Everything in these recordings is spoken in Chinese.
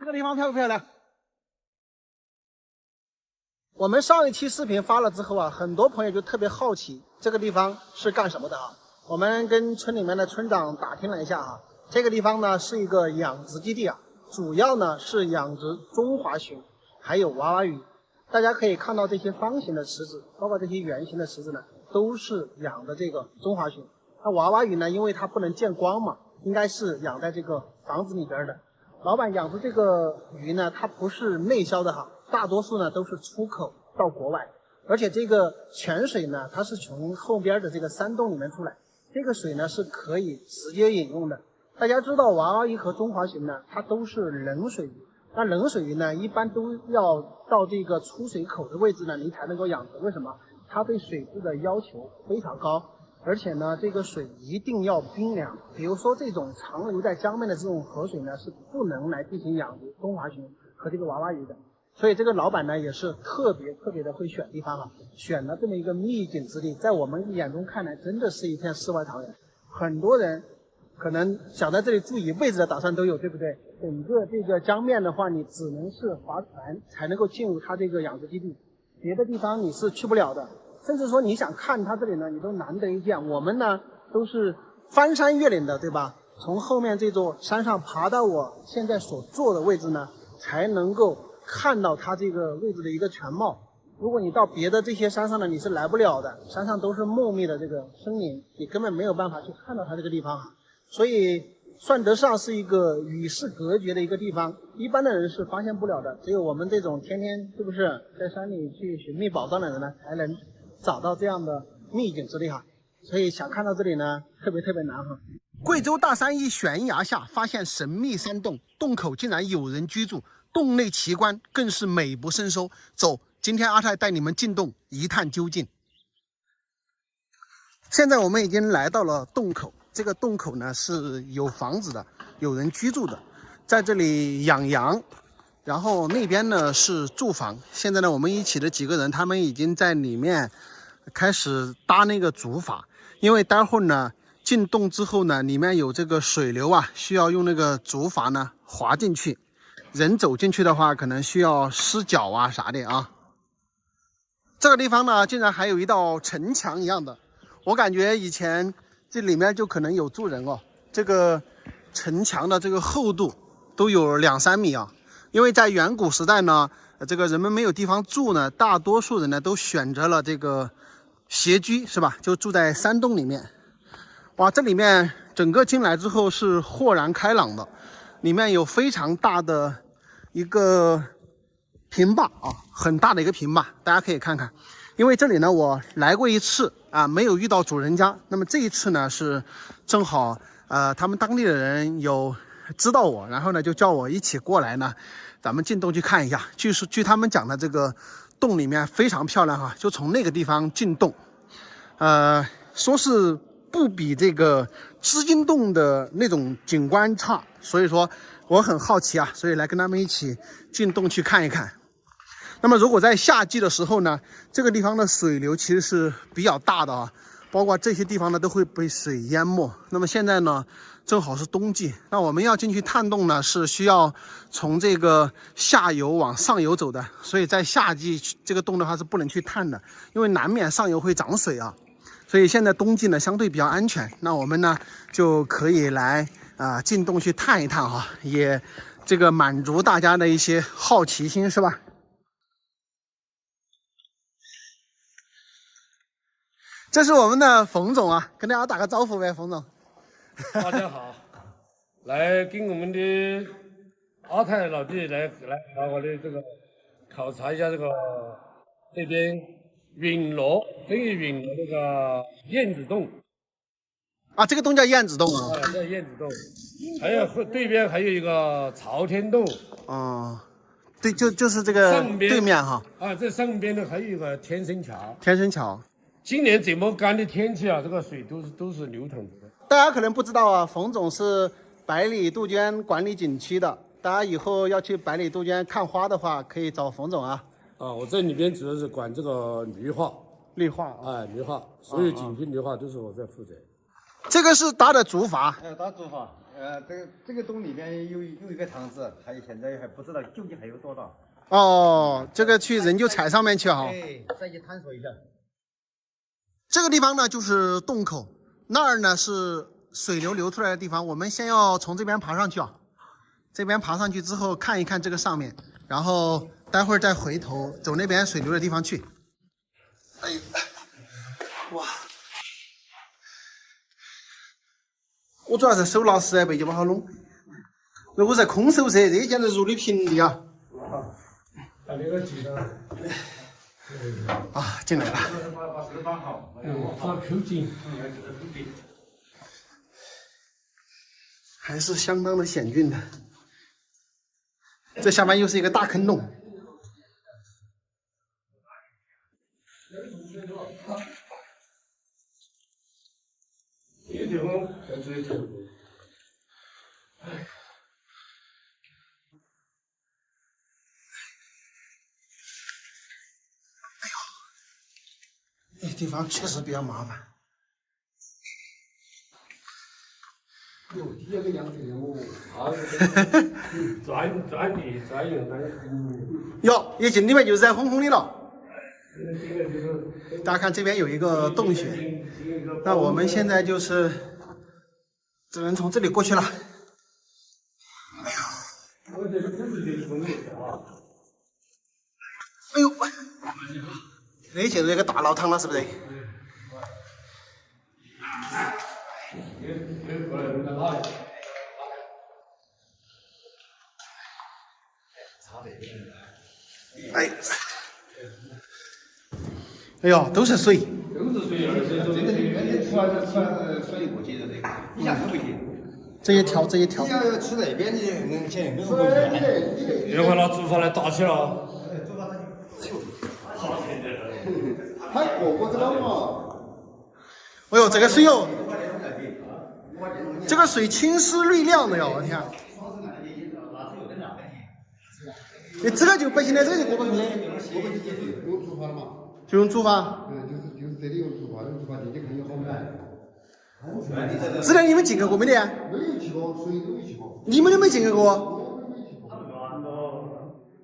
这个地方漂不漂亮？我们上一期视频发了之后啊，很多朋友就特别好奇这个地方是干什么的啊。我们跟村里面的村长打听了一下啊，这个地方呢是一个养殖基地啊，主要呢是养殖中华鲟，还有娃娃鱼。大家可以看到这些方形的池子，包括这些圆形的池子呢，都是养的这个中华鲟。那娃娃鱼呢，因为它不能见光嘛，应该是养在这个房子里边的。老板养殖这个鱼呢，它不是内销的哈，大多数呢都是出口到国外。而且这个泉水呢，它是从后边的这个山洞里面出来，这个水呢是可以直接饮用的。大家知道娃娃鱼和中华鲟呢，它都是冷水鱼。那冷水鱼呢，一般都要到这个出水口的位置呢，你才能够养殖。为什么？它对水质的要求非常高，而且呢，这个水一定要冰凉。比如说这种长流在江面的这种河水呢，是不能来进行养殖中华鲟和这个娃娃鱼的。所以这个老板呢，也是特别的会选地方啊，选了这么一个秘境之地，在我们眼中看来，真的是一片世外桃源。很多人可能想在这里住一辈子的打算都有，对不对？整个这个江面的话，你只能是划船才能够进入它这个养殖基地，别的地方你是去不了的。甚至说你想看它这里呢，你都难得一见。我们呢都是翻山越岭的，对吧？从后面这座山上爬到我现在所坐的位置呢，才能够看到它这个位置的一个全貌。如果你到别的这些山上呢，你是来不了的，山上都是茂密的这个森林，你根本没有办法去看到它这个地方。所以算得上是一个与世隔绝的一个地方，一般的人是发现不了的，只有我们这种天天是不是在山里去寻觅宝藏的人呢，才能找到这样的秘境之地哈。所以想看到这里呢，特别难哈。贵州大山一悬崖下发现神秘山洞，洞口竟然有人居住，洞内奇观更是美不胜收。走，今天阿泰带你们进洞一探究竟。现在我们已经来到了洞口，这个洞口呢是有房子的，有人居住的，在这里养羊，然后那边呢是住房。现在呢我们一起的几个人，他们已经在里面开始搭那个竹筏，因为待会儿呢进洞之后呢，里面有这个水流啊，需要用那个竹筏呢滑进去，人走进去的话可能需要湿脚啊啥的啊。这个地方呢竟然还有一道城墙一样的，我感觉以前这里面就可能有住人哦。这个城墙的这个厚度都有2-3米啊。因为在远古时代呢，这个人们没有地方住呢，大多数人呢都选择了这个斜居，是吧？就住在山洞里面。哇，这里面整个进来之后是豁然开朗的，里面有非常大的一个平坝啊，很大的一个平坝，大家可以看看。因为这里呢我来过一次啊，没有遇到主人家。那么这一次呢是正好他们当地的人有知道我，然后呢就叫我一起过来呢，咱们进洞去看一下。据他们讲的，这个洞里面非常漂亮哈，就从那个地方进洞，说是不比这个织金洞的那种景观差，所以说我很好奇啊，所以来跟他们一起进洞去看一看。那么如果在夏季的时候呢，这个地方的水流其实是比较大的啊，包括这些地方呢都会被水淹没。那么现在呢正好是冬季，那我们要进去探洞呢是需要从这个下游往上游走的，所以在夏季这个洞的话是不能去探的，因为难免上游会涨水啊。所以现在冬季呢相对比较安全，那我们呢就可以来进洞去探一探哈，也这个满足大家的一些好奇心，是吧？这是我们的冯总啊，跟大家打个招呼呗，冯总。大家好，来跟我们的阿泰老弟来我的这个考察一下这边陨螺，等于陨螺这个燕子洞啊，这个洞叫燕子洞啊。叫燕子洞，还有对边还有一个朝天洞。哦，对，就是这个对面哈。啊，这上边呢还有一个天生桥。天生桥。今年这么干的天气啊，这个水都是流淌着的。大家可能不知道啊，冯总是百里杜鹃管理景区的，大家以后要去百里杜鹃看花的话，可以找冯总啊。啊，我这里边主要是管这个绿化。绿化啊，绿化，所有景区绿化都是我在负责。这个是搭的竹筏。搭竹筏。这个洞里面有一个塘子，现在还不知道究竟还有多大。哦，这个去人就踩上面去哈。对，再去探索一下。这个地方呢就是洞口，那儿呢是水流出来的地方。我们先要从这边爬上去啊，这边爬上去之后看一看这个上面，然后待会儿再回头走那边水流的地方去。哎呦，哇！我主要是手拿实在背就不好弄，如果是空手车，这简直如履平地啊！把那个记得。啊，进来了。把手绑好。抓扣紧。还是相当的险峻的。这下面又是一个大坑洞。这个地方在这里头。这地方确实比较麻烦。有底下个样子哦，钻地钻用的。哟，一进里面就热烘烘的了。大家看这边有一个洞穴，那我们现在就是只能从这里过去了。哎呦，那进入一个大捞汤了，是不是？哎，哎呦，都是水。都是水，而且这个原来出来水过去的这个，一下出不去。这一条，这一条。你要吃那边的，能钱跟过去。一会儿拿竹筏来打起了。他过这个嘛。哎呦，这个水哟，这个水清湿绿亮的哟，我天！你这个就不行了，这个就过不去了。用竹筏的嘛？就用竹筏。就是这里用竹筏，用竹筏进去看有好难。之前你们进去过没得？没有去过，水都没去过。你们都没进去过？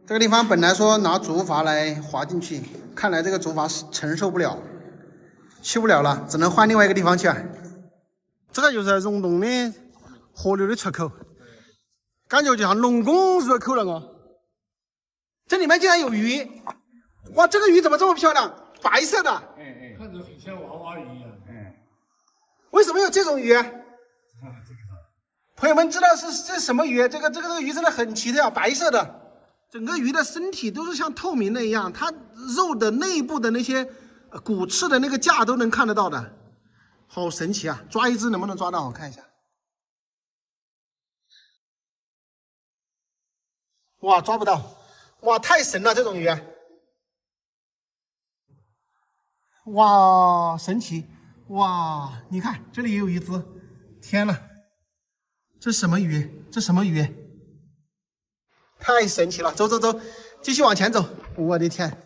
这个地方本来说拿竹筏来划进去，看来这个竹筏是承受不了，去不了了，只能换另外一个地方去。这个就是溶洞的河流的出口，感觉就像龙宫入口了哦。这里面竟然有鱼，哇，这个鱼怎么这么漂亮？白色的。看着很像娃娃鱼一样。为什么有这种鱼？朋友们知道这是什么鱼？这个鱼真的很奇特，白色的。整个鱼的身体都是像透明的一样，它肉的内部的那些骨翅的那个架都能看得到的，好神奇啊！抓一只能不能抓到？我看一下。哇，抓不到！哇，太神了这种鱼！哇，神奇！哇，你看这里也有一只，天呐，这什么鱼？这什么鱼？太神奇了！走走走，继续往前走。我的天！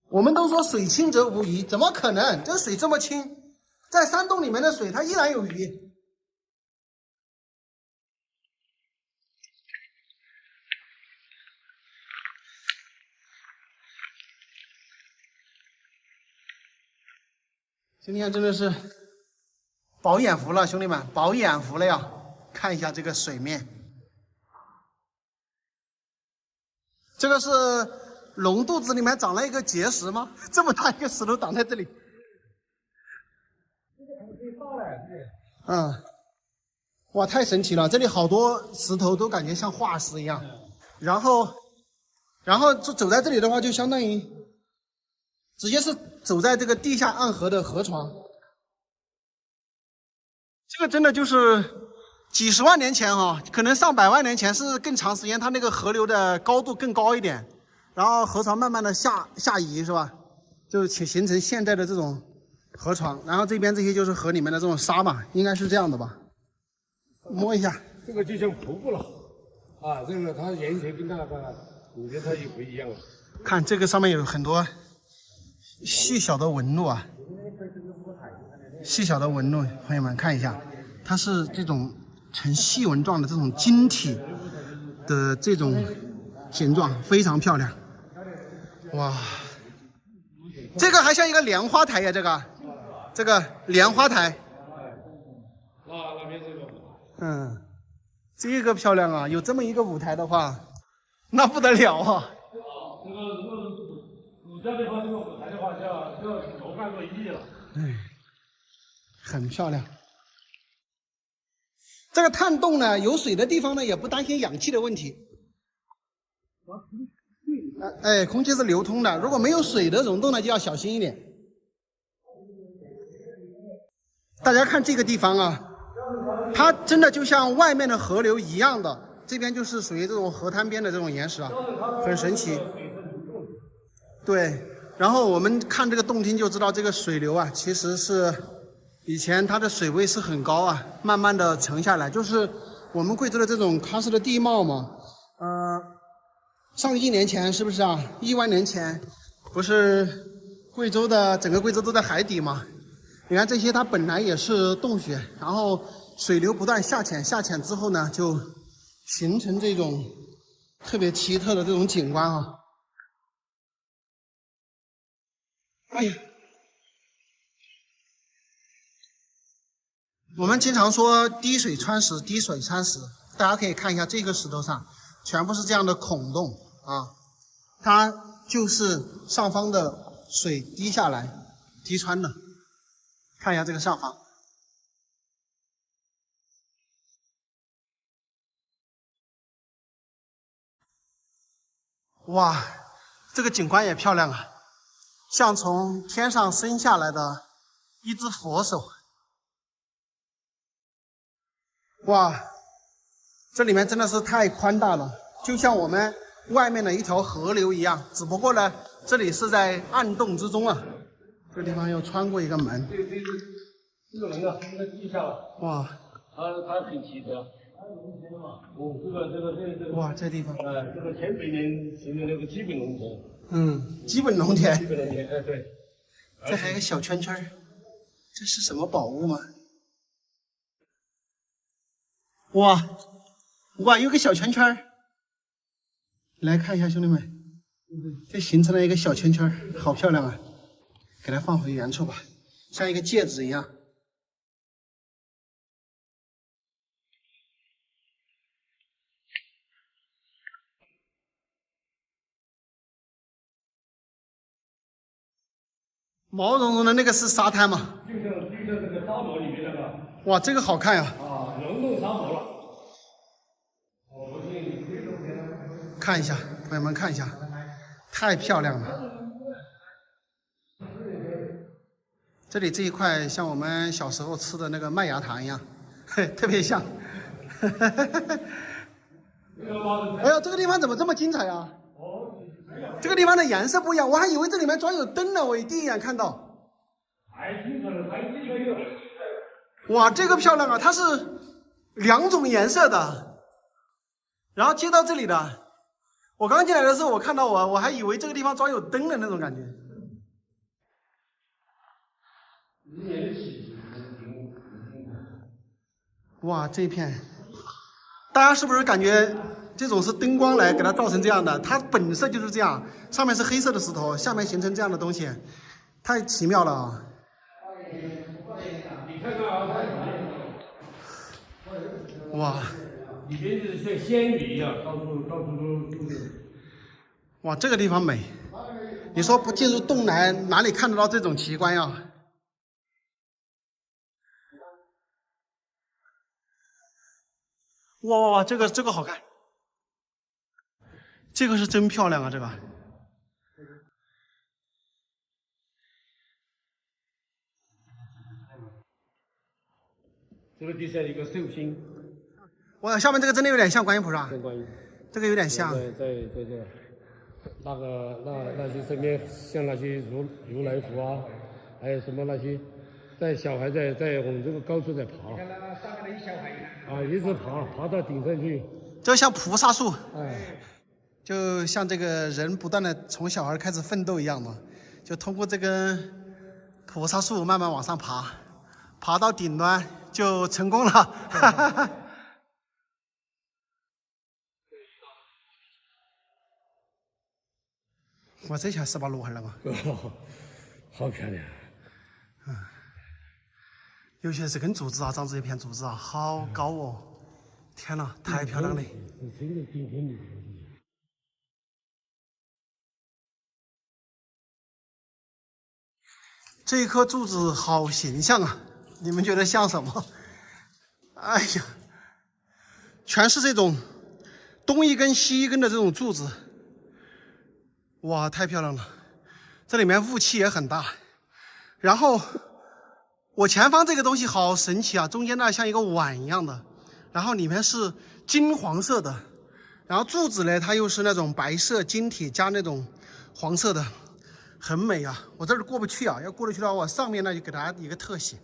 我们都说水清则无鱼，怎么可能？这水这么清，在山洞里面的水它依然有鱼。今天真的是饱眼福了，兄弟们，饱眼福了呀！看一下这个水面，这个是龙肚子里面长了一个结石吗？这么大一个石头挡在这里。嗯，哇，太神奇了！这里好多石头都感觉像化石一样。然后就走在这里的话，就相当于直接是走在这个地下暗河的河床。这个真的就是几十万年前哈，可能上百万年前是更长时间，它那个河流的高度更高一点，然后河床慢慢的下移是吧？就形成现在的这种河床，然后这边这些就是河里面的这种沙嘛，应该是这样的吧？摸一下，这个就像瀑布了，啊，这个它颜色跟那个路边它也不一样了。看这个上面有很多细小的纹路啊，细小的纹路，朋友们看一下，它是这种呈细纹状的这种晶体的这种形状，非常漂亮。哇，这个还像一个莲花台呀，这个莲花台。那边这个。这个漂亮啊！有这么一个舞台的话，那不得了啊！这个如果古家的话，这个舞台的话，就要多干个1亿了。很漂亮。这个探洞呢，有水的地方呢，也不担心氧气的问题。空气是流通的。如果没有水的溶洞呢，就要小心一点。大家看这个地方啊。它真的就像外面的河流一样的，这边就是属于这种河滩边的这种岩石啊，很神奇。对，然后我们看这个洞厅就知道，这个水流啊，其实是以前它的水位是很高啊，慢慢的沉下来，就是我们贵州的这种喀什的地貌嘛。上亿年前是不是啊？1万年前，不是贵州的整个贵州都在海底嘛？你看这些，它本来也是洞穴，然后水流不断下潜，下潜之后呢，就形成这种特别奇特的这种景观啊！哎呀，我们经常说滴水穿石，滴水穿石，大家可以看一下这个石头上全部是这样的孔洞啊，它就是上方的水滴下来滴穿的。看一下这个上方。哇，这个景观也漂亮啊，像从天上升下来的一只佛手。哇，这里面真的是太宽大了，就像我们外面的一条河流一样，只不过呢，这里是在暗洞之中啊。这个地方又穿过一个门。这个门啊，在地下。哇，它很奇特。这个。哇，这地方。这个前100年形成那个基本农田。基本农田。基本农田，对。这还有个小圈圈，这是什么宝物吗？哇，有个小圈圈，来看一下，兄弟们，这形成了一个小圈圈，好漂亮啊！给它放回原处吧，像一个戒指一样。毛茸茸的那个是沙滩吗？就像这个沙漠里面那个。哇，这个好看呀！溶洞沙漠了。看一下，朋友们看一下，太漂亮了。这里这一块像我们小时候吃的那个麦芽糖一样，特别像。哎呀，这个地方怎么这么精彩啊？这个地方的颜色不一样，我还以为这里面装有灯呢，我第一眼看到。哇，这个漂亮啊！它是2种颜色的，然后接到这里的。我刚进来的时候，我看到我还以为这个地方装有灯的那种感觉。哇，这一片，大家是不是感觉这种是灯光来给它造成这样的？它本色就是这样，上面是黑色的石头，下面形成这样的东西，太奇妙了啊！哇，里面是像仙女一样，到处都是。哇，这个地方美，你说不进入洞来，哪里看得到这种奇观呀？哇，这个好看，这个是真漂亮啊！这个，这个地下一个寿星。哇，下面这个真的有点像观音菩萨，像观音，这个有点像。在这，那些身边像那些如来佛啊，还有什么那些，小孩在往这个高处在爬。你看那上面的一小孩。一直爬到顶上去。就像菩萨树，就像这个人不断的从小孩开始奋斗一样嘛，就通过这根菩萨树慢慢往上爬，爬到顶端就成功了。我这下是把落下了嘛？哦，好漂亮。尤其是这根柱子啊，长这一片柱子啊，好高哦！天哪，太漂亮了！这棵柱子好形象啊，你们觉得像什么？哎呀，全是这种东一根西一根的这种柱子，哇，太漂亮了！这里面雾气也很大，然后我前方这个东西好神奇啊，中间呢像一个碗一样的，然后里面是金黄色的，然后柱子呢它又是那种白色晶体加那种黄色的。很美啊！我这儿过不去啊，要过得去的话，我上面呢就给大家一个特写。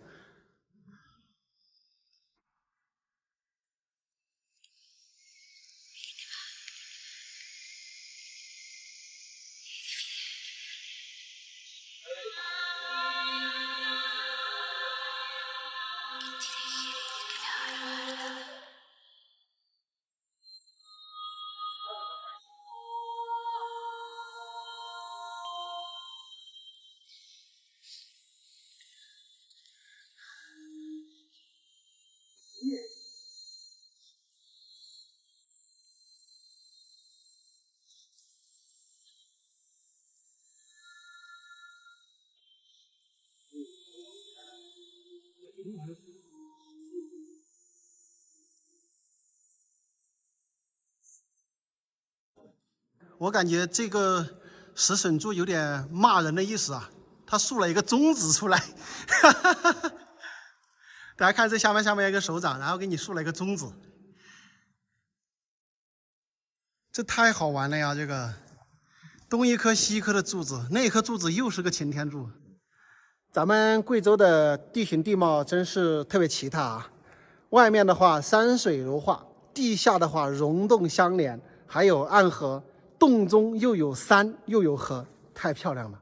我感觉这个石笋柱有点骂人的意思啊，他竖了一个中指出来，大家看这下面有一个手掌，然后给你竖了一个中指，这太好玩了呀！这个东一颗西一颗的柱子，那颗柱子又是个擎天柱。咱们贵州的地形地貌真是特别奇特啊！外面的话山水如画，地下的话溶洞相连，还有暗河。洞中又有山又有河，太漂亮了。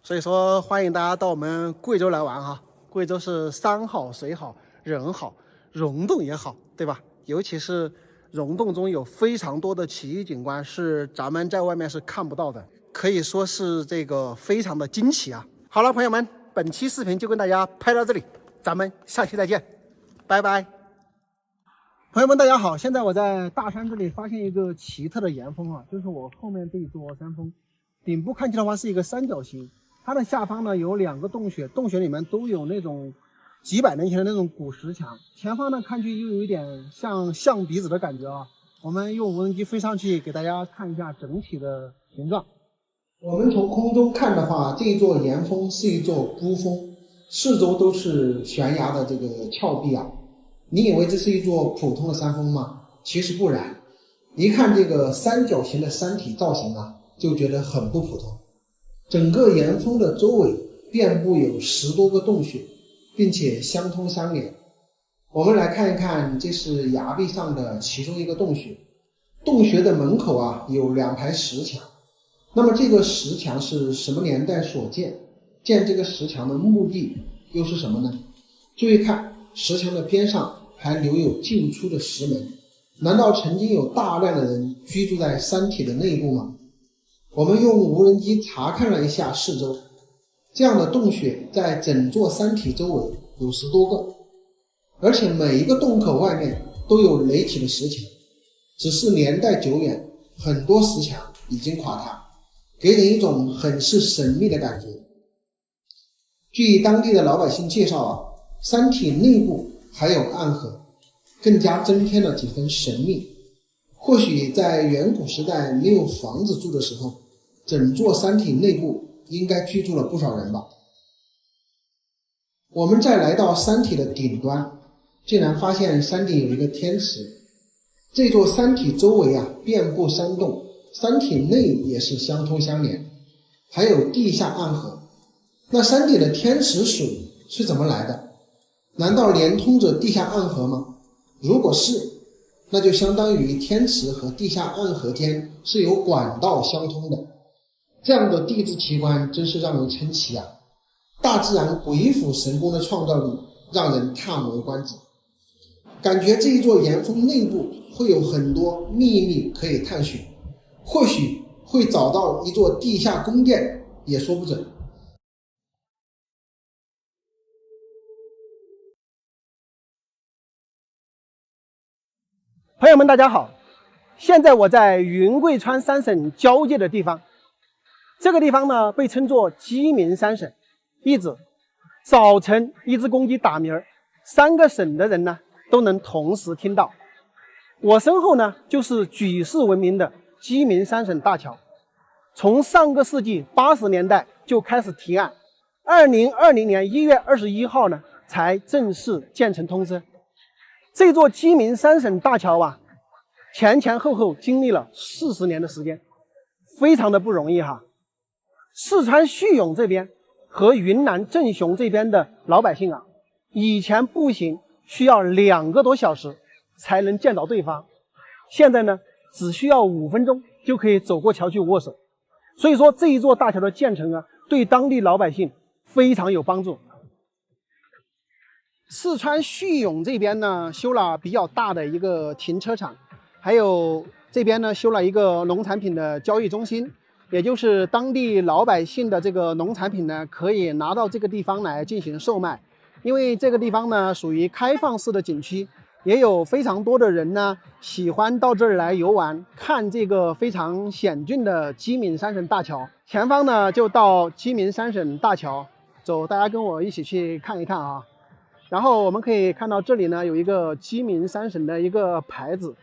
所以说欢迎大家到我们贵州来玩哈。贵州是山好水好人好，溶洞也好，对吧？尤其是溶洞中有非常多的奇异景观，是咱们在外面是看不到的，可以说是这个非常的惊奇啊。好了，朋友们，本期视频就跟大家拍到这里，咱们下期再见，拜拜。朋友们，大家好！现在我在大山这里发现一个奇特的岩峰啊，就是我后面这一座山峰，顶部看起来的话是一个三角形，它的下方呢有2个洞穴，洞穴里面都有那种几百年前的那种古石墙，前方呢看去又有一点像象鼻子的感觉啊。我们用无人机飞上去给大家看一下整体的形状。我们从空中看的话，这一座岩峰是一座孤峰，四周都是悬崖的这个峭壁啊。你以为这是一座普通的山峰吗？其实不然，一看这个三角形的山体造型啊，就觉得很不普通。整个岩峰的周围遍布有10多个洞穴，并且相通相连。我们来看一看，这是崖壁上的其中一个洞穴。洞穴的门口啊有2排石墙。那么这个石墙是什么年代所建？建这个石墙的目的又是什么呢？注意看。石墙的边上还留有进出的石门，难道曾经有大量的人居住在山体的内部吗？我们用无人机查看了一下四周，这样的洞穴在整座山体周围有10多个，而且每一个洞口外面都有垒起的石墙，只是年代久远，很多石墙已经垮塌，给人一种很是神秘的感觉。据当地的老百姓介绍啊，山体内部还有暗河，更加增添了几分神秘。或许在远古时代没有房子住的时候，整座山体内部应该居住了不少人吧。我们再来到山体的顶端，竟然发现山顶有一个天池。这座山体周围啊遍布山洞，山体内也是相通相连，还有地下暗河。那山顶的天池水是怎么来的？难道连通着地下暗河吗？如果是，那就相当于天池和地下暗河间是有管道相通的。这样的地质奇观真是让人称奇啊！大自然鬼斧神工的创造力让人叹为观止。感觉这一座岩峰内部会有很多秘密可以探寻，或许会找到一座地下宫殿也说不准。朋友们，大家好！现在我在云贵川三省交界的地方，这个地方呢被称作鸡鸣三省，意指早晨一只公鸡打鸣，3个省的人呢都能同时听到。我身后呢就是举世闻名的鸡鸣三省大桥，从上个世纪80年代就开始提案，2020年1月21号呢才正式建成通车。这座鸡鸣三省大桥啊，前后经历了40年的时间，非常的不容易哈。四川叙永这边和云南正雄这边的老百姓啊，以前步行需要2个多小时才能见到对方，现在呢只需要5分钟就可以走过桥去握手。所以说这一座大桥的建成啊，对当地老百姓非常有帮助。四川叙永这边呢修了比较大的一个停车场，还有这边呢修了一个农产品的交易中心，也就是当地老百姓的这个农产品呢可以拿到这个地方来进行售卖。因为这个地方呢属于开放式的景区，也有非常多的人呢喜欢到这儿来游玩，看这个非常险峻的鸡鸣三省大桥。前方呢就到鸡鸣三省大桥，走，大家跟我一起去看一看啊。然后我们可以看到这里呢有一个鸡鸣三省的一个牌子，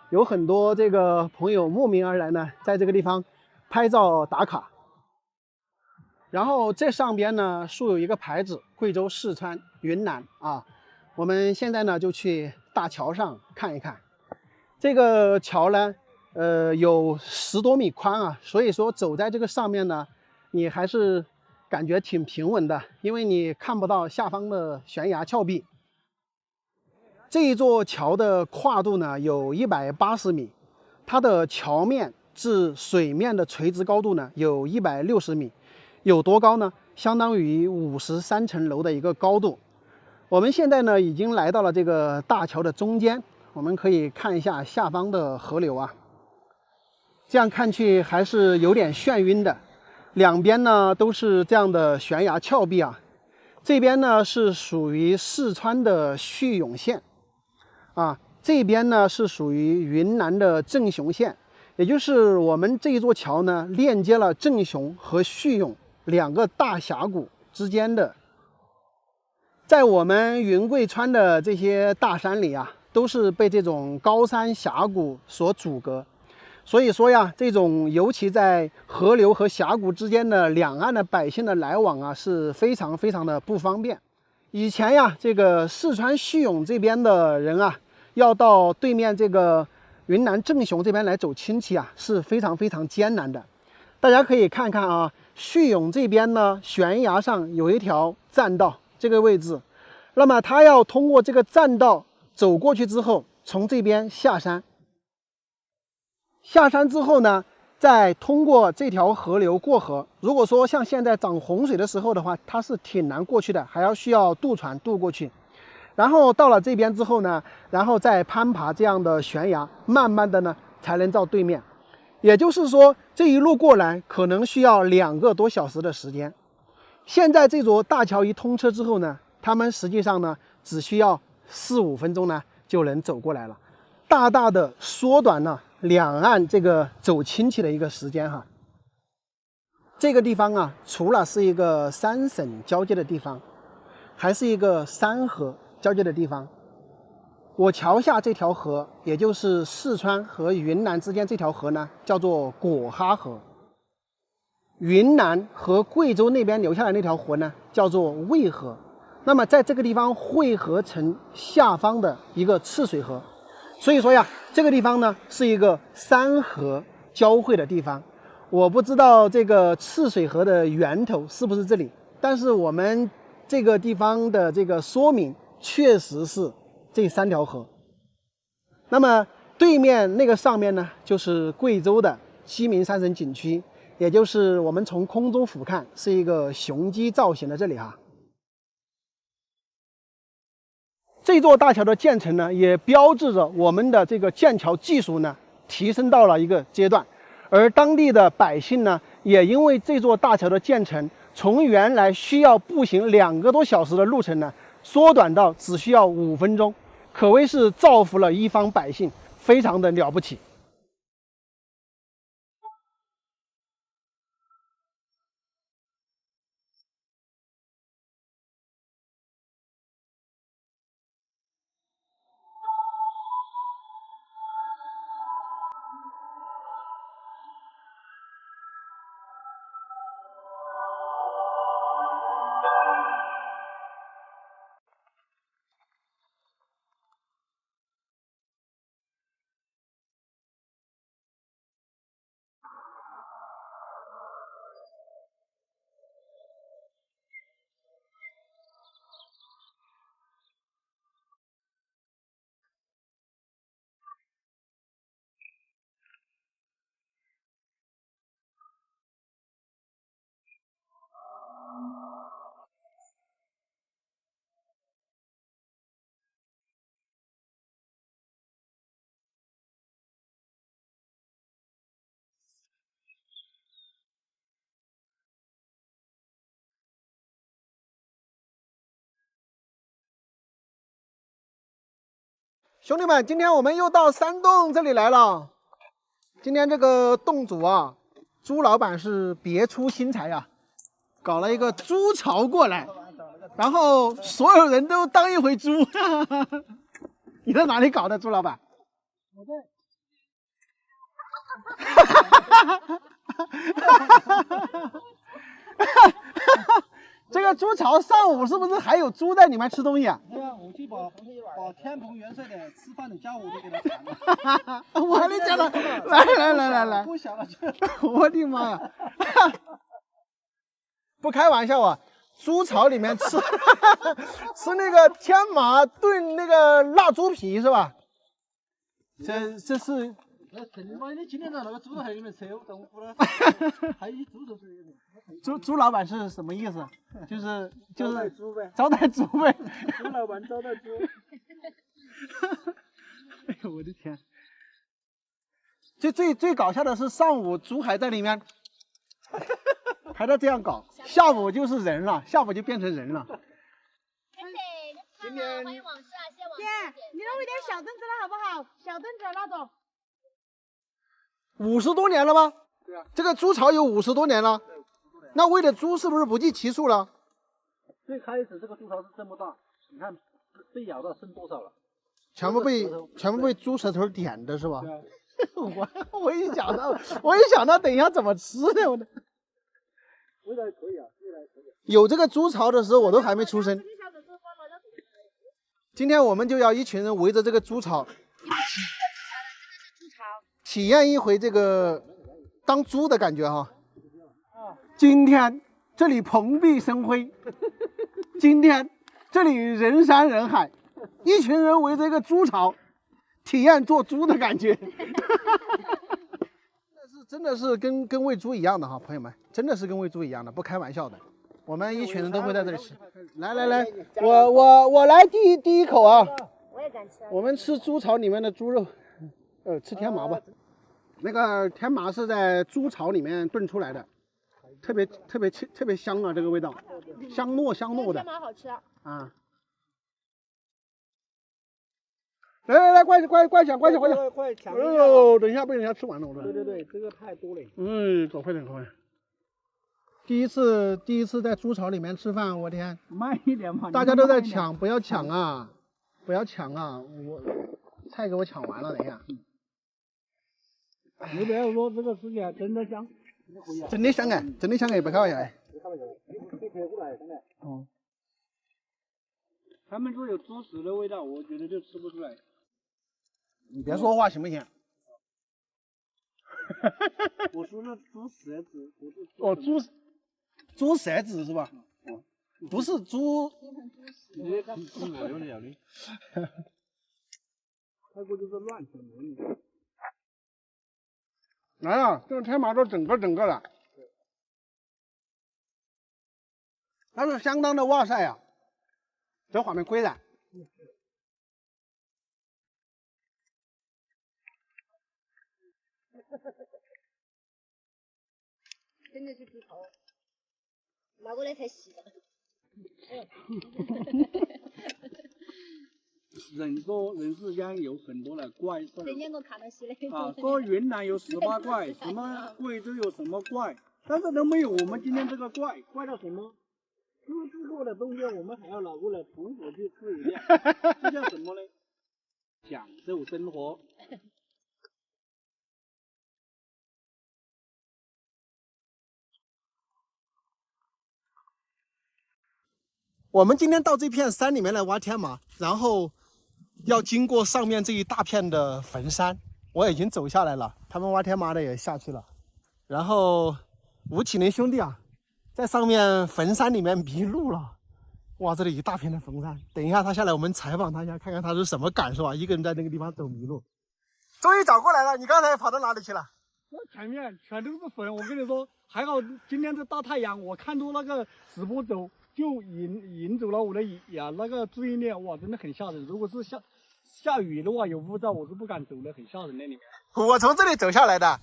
有很多这个朋友慕名而来呢，在这个地方拍照打卡。然后这上边呢竖有一个牌子，贵州、四川、云南啊。我们现在呢就去大桥上看一看。这个桥呢有10多米宽啊，所以说走在这个上面呢，你还是感觉挺平稳的，因为你看不到下方的悬崖峭壁。这一座桥的跨度呢有180米，它的桥面至水面的垂直高度呢有160米，有多高呢？相当于53层楼的一个高度。我们现在呢已经来到了这个大桥的中间，我们可以看一下下方的河流啊，这样看去还是有点眩晕的。两边呢都是这样的悬崖峭壁啊。这边呢是属于四川的叙永县啊，这边呢是属于云南的正雄县，也就是我们这一座桥呢链接了正雄和叙永2个大峡谷之间的。在我们云贵川的这些大山里啊，都是被这种高山峡谷所阻隔。所以说呀，这种尤其在河流和峡谷之间的两岸的百姓的来往啊，是非常的不方便。以前呀，这个四川叙永这边的人啊，要到对面这个云南正雄这边来走亲戚啊，是非常艰难的。大家可以看看啊，叙永这边呢，悬崖上有一条栈道，这个位置，那么他要通过这个栈道走过去之后，从这边下山。下山之后呢，再通过这条河流过河。如果说像现在涨洪水的时候的话，它是挺难过去的，还要需要渡船渡过去。然后到了这边之后呢，然后再攀爬这样的悬崖，慢慢的呢才能到对面。也就是说，这一路过来可能需要2个多小时的时间。现在这座大桥一通车之后呢，他们实际上呢只需要4、5分钟呢就能走过来了，大大的缩短了两岸这个走亲戚的一个时间哈。这个地方啊，除了是一个3省交界的地方，还是一个3河交界的地方。我桥下这条河，也就是四川和云南之间这条河呢，叫做果哈河。云南和贵州那边流下来那条河呢，叫做渭河。那么在这个地方汇合成下方的一个赤水河。所以说呀，这个地方呢是一个3河交汇的地方。我不知道这个赤水河的源头是不是这里，但是我们这个地方的这个说明确实是这3条河。那么对面那个上面呢，就是贵州的鸡鸣三省景区，也就是我们从空中俯瞰是一个雄鸡造型的这里哈。这座大桥的建成呢，也标志着我们的这个建桥技术呢提升到了一个阶段，而当地的百姓呢，也因为这座大桥的建成，从原来需要步行2个多小时的路程呢，缩短到只需要5分钟，可谓是造福了一方百姓，非常的了不起。兄弟们，今天我们又到山洞这里来了。今天这个洞主啊，朱老板是别出心裁啊，搞了一个猪槽过来，然后所有人都当一回猪。你在哪里搞的，朱老板？我在。这个猪槽上午是不是还有猪在里面吃东西啊？对啊，我就把天蓬元帅的吃饭的家务都给他铲了。我跟你讲的，来，不想了去。我的妈呀！不开玩笑啊，猪槽里面吃吃那个天麻炖那个腊猪皮是吧？这是。那陈妈，你今天在那个猪头里面吃，我中午了，还有猪头是朱老板是什么意思？就是招待猪呗，招待猪呗。朱老板招待猪。哎呦我的天！最搞笑的是上午猪还在里面，还在这样搞，下午就是人了，下午就变成人了。今天欢迎往事啊，先往姐，你弄一点小凳子了好不好？小凳子那种。 50多年了吗？对啊，这个猪槽有50多年了。那喂的猪是不是不计其数了？最开始这个猪槽是这么大，你看被咬到剩多少了？全部被猪舌头点的是吧？对啊。我一想到等一下怎么吃呢？我的。味道可以啊，味道可以。有这个猪槽的时候我都还没出生。今天我们就要一群人围着这个猪槽。 体验一回这个当猪的感觉哈！今天这里蓬荜生辉，今天这里人山人海，一群人围着一个猪槽，体验做猪的感觉。真的是跟喂猪一样的哈，朋友们，真的是跟喂猪一样的，不开玩笑的。我们一群人都会在这里吃。来，我来第一口啊！我也敢吃。我们吃猪槽里面的猪肉。 吃天麻吧，那个天麻是在猪槽里面炖出来的，特别香啊，这个味道，香糯的。天麻好吃啊！来，快抢！快抢！哎呦，等一下被人家吃完了，我说。对，这个太多了。搞快点！第一次在猪槽里面吃饭，我天！慢一点嘛。大家都在抢，不要抢啊！我菜给我抢完了，等一下。 你不要说这个吃起来真的香，真的香哎，不开玩笑哎。哦。他们说有猪屎的味道，我觉得就吃不出来。你别说话行不行？我说那猪舌子，哦，猪舌子是吧？哦，不是猪。你看猪我有点的。泰国就是乱吃。来了，这个天麻都整个的。那是相当的哇塞呀！这画面可以燃。真的是猪头，拿过来才洗的。人世间有很多的怪事人家我看到洗了。啊，说云南有18怪，什么贵州有什么怪，但是都没有我们今天这个怪。怪到什么？优质过的东西我们还要拿过来重复去吃一遍，这叫什么呢？享受生活。我们今天到这片山里面来挖天麻，然后要经过上面这一大片的坟山，我已经走下来了，他们挖天麻的也下去了。然后吴启林兄弟啊，在上面坟山里面迷路了。哇，这里一大片的坟山，等一下他下来，我们采访他一下，看看他是什么感受啊？一个人在那个地方走迷路，终于找过来了。你刚才跑到哪里去了？前面全都是坟，我跟你说，还好今天这大太阳，我看到那个直播走。就引走了我的那个注意力，哇，真的很吓人。如果是下雨的话，有雾罩，我是不敢走的，很吓人那里面。我从这里走下来的，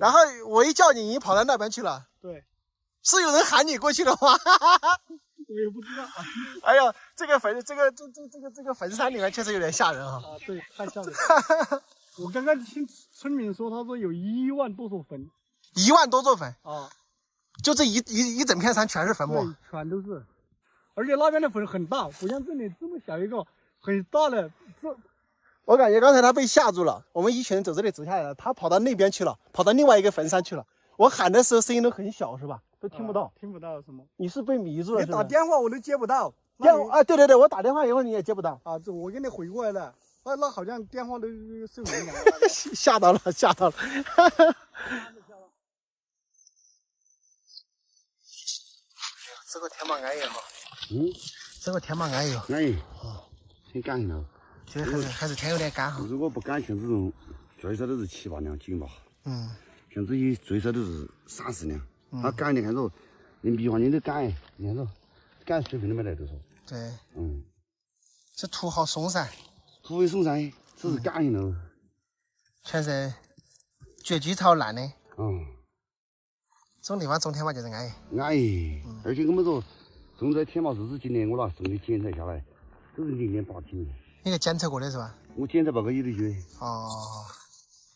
然后我一叫你，你跑到那边去了。对，是有人喊你过去的吗？我也不知道。哎呀，这个坟山里面确实有点吓人啊。啊，对，太吓人了。我刚刚听村民说，他说有1万多座坟。1万多座坟啊。就这一整片山全是坟墓，全都是，而且那边的坟很大，不像这里这么小一个，很大的。我感觉刚才他被吓住了，我们一群人走这里走下来了，他跑到那边去了，跑到另外一个坟山去了。我喊的时候声音都很小，是吧？都听不到，听不到什么？你是被迷住了？你打电话我都接不到。啊，对对对，我打电话以后你也接不到啊，这我给你回过来了，那好像电话都受影响了。吓到了，吓到了。这个天麻安逸哈，这个天麻安逸，安逸，挺干的。觉得还是天有点干哈。如果不干，像这种最少都是7、8两斤吧。像这些最少都是3、4两。它干一点，看着你米黄你都干，你看着干水平都没来多少。对，这土好松散，土很松散，只是干的喽。全是绝基草烂的。这种地方种天麻就是安逸。安逸，而且我们说种这天麻树是今年我拿送的检测下来，都是0.8斤。你给检测过的是吧？我检测报告有的有。哦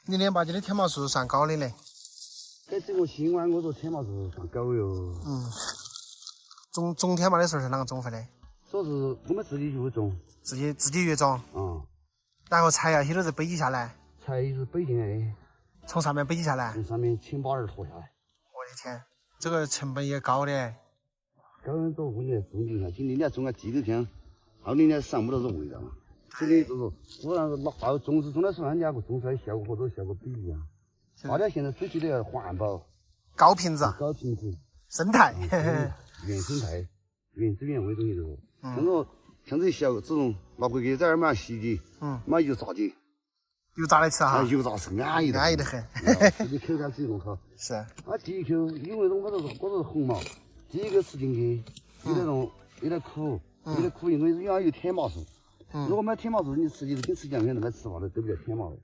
，0.8斤的天麻树算高的嘞。在整个西安，我说天麻树算高哟。种天麻的时候是啷个种法的？说是我们自己就会种，自己去种。然后柴要些都是背起下来。柴是背进来，从上面背起下来。从上面请把儿拖下来。我的天，这个成本也高的。高很多，我年种地上，今年你要种个几头香，后年你上不到这味道嘛。这里就是，我让是拿种子种在树上，人家个种出来效果和这效果不一样。大家现在追求的要环保、高品质、高品质、生态、原生态、原汁原味东西都。像这小这种拿回去在那儿买洗的，买油炸的。油炸的吃哈，油炸是安逸的，安逸得很。你口感只有好。是。啊，第一口，因为我这是红毛，第一口吃进去，有点苦，因为原来有天麻树。如果买天麻树，你吃起跟吃2片那么吃法的都不叫天麻了。对。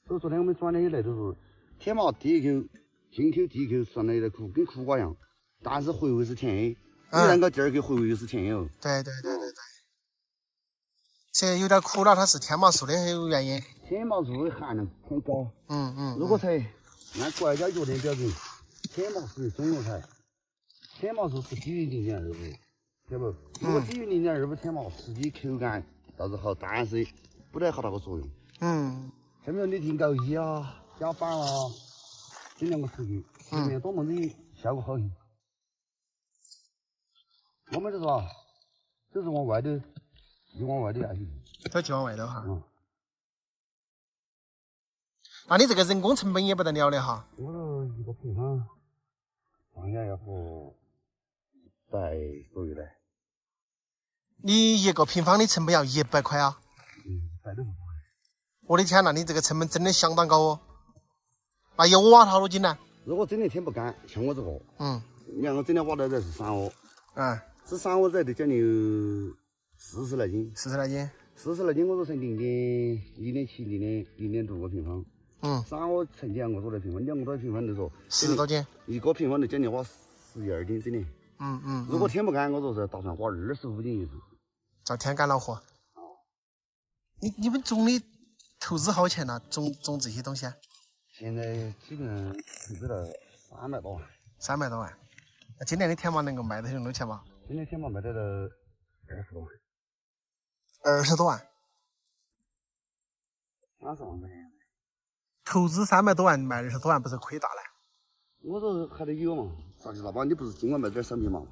所以昨天我们转了以来都是天麻第一口，进口第一口酸的有点苦，跟苦瓜一样，但是回味是甜的。你那个第二口回味又是甜的哦。对。这有点苦了，它是天麻树的原因。天麻树的含量很高。如果才按国家药典标准，天麻属于中药材，天麻树是低于0.25，晓得不？如果低于0.25，天麻实际口感倒是好，但是不得好大个作用。像比如你听高一啊、甲板啊，这2个出去，里面多么的效果好些。我们就是啊，就是往外头。就往外头下去，都就往外头哈。那你这个人工成本也不得了的哈。我说1个平方，上下要付100左右的。你1个平方的成本要100块啊？100多块。我的天呐，你这个成本真的相当高哦。那要挖好多斤呢？如果真的天不干，像我这个，两个整天挖到这是3窝，啊，这3窝在得将近有40来斤，40来斤。 40来斤，我说成0.7、0.多个平方。3窝成千个多的平方，2个多平方就说40多斤，一个平方就将近花12斤真的。如果天不干，我说是打算花25斤一次。找天干恼火。你们种的投资好钱呢？种这些东西？现在基本上投资了300多万。300多万。那今年的天麻能够卖得很多钱吗？今年天麻卖得了20多万。 20多万，30万块钱。投资300多万卖20多万，不是亏大了？我说还得有嘛，啥子大把？你不是尽管卖点商品嘛？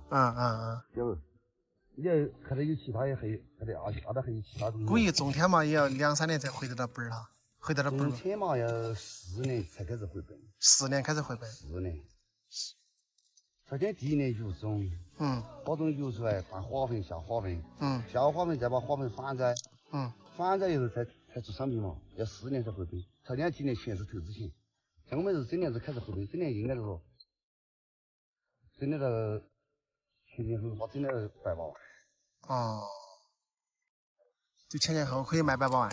晓不？你还得有其他也还得阿达还有其他东西。估计种天麻也要2、3年才回得到本儿哈，回得到本儿。天麻要4年才开始回本。4年开始回本。4年。首先第一年育种，把种育出来，放化肥、下化肥，下化肥再把化肥反栽，反栽以后才出商品嘛，要4年才回本。朝天今年全是投资钱，像我们是这年子开始回本，这年应该是说，真的到前前后后真的180万。哦，就前前后可以卖180万。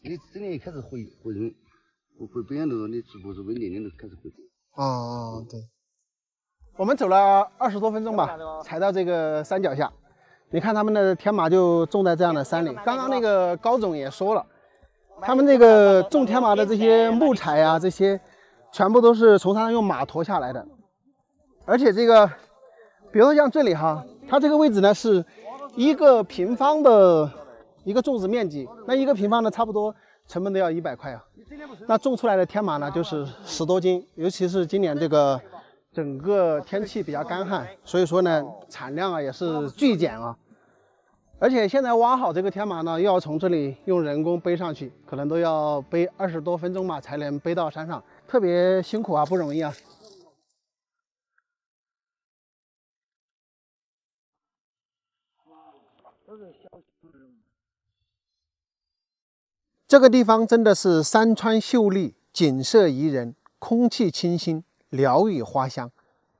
你这年一开始回本样头，你逐步年年都开始回本。对。我们走了20多分钟吧，才到这个山脚下。你看他们的天麻就种在这样的山里。刚刚那个高总也说了，他们这个种天麻的这些木材啊，这些全部都是从山上用马驮下来的。而且这个，比如说像这里哈，它这个位置呢是1个平方的一个种植面积，那1个平方呢差不多成本都要100块啊。那种出来的天麻呢就是10多斤，尤其是今年这个。整个天气比较干旱，所以说呢，产量啊也是巨减啊。而且现在挖好这个天麻呢，又要从这里用人工背上去，可能都要背20多分钟吧，才能背到山上，特别辛苦啊，不容易啊。这个地方真的是山川秀丽，景色宜人，空气清新。鸟语花香，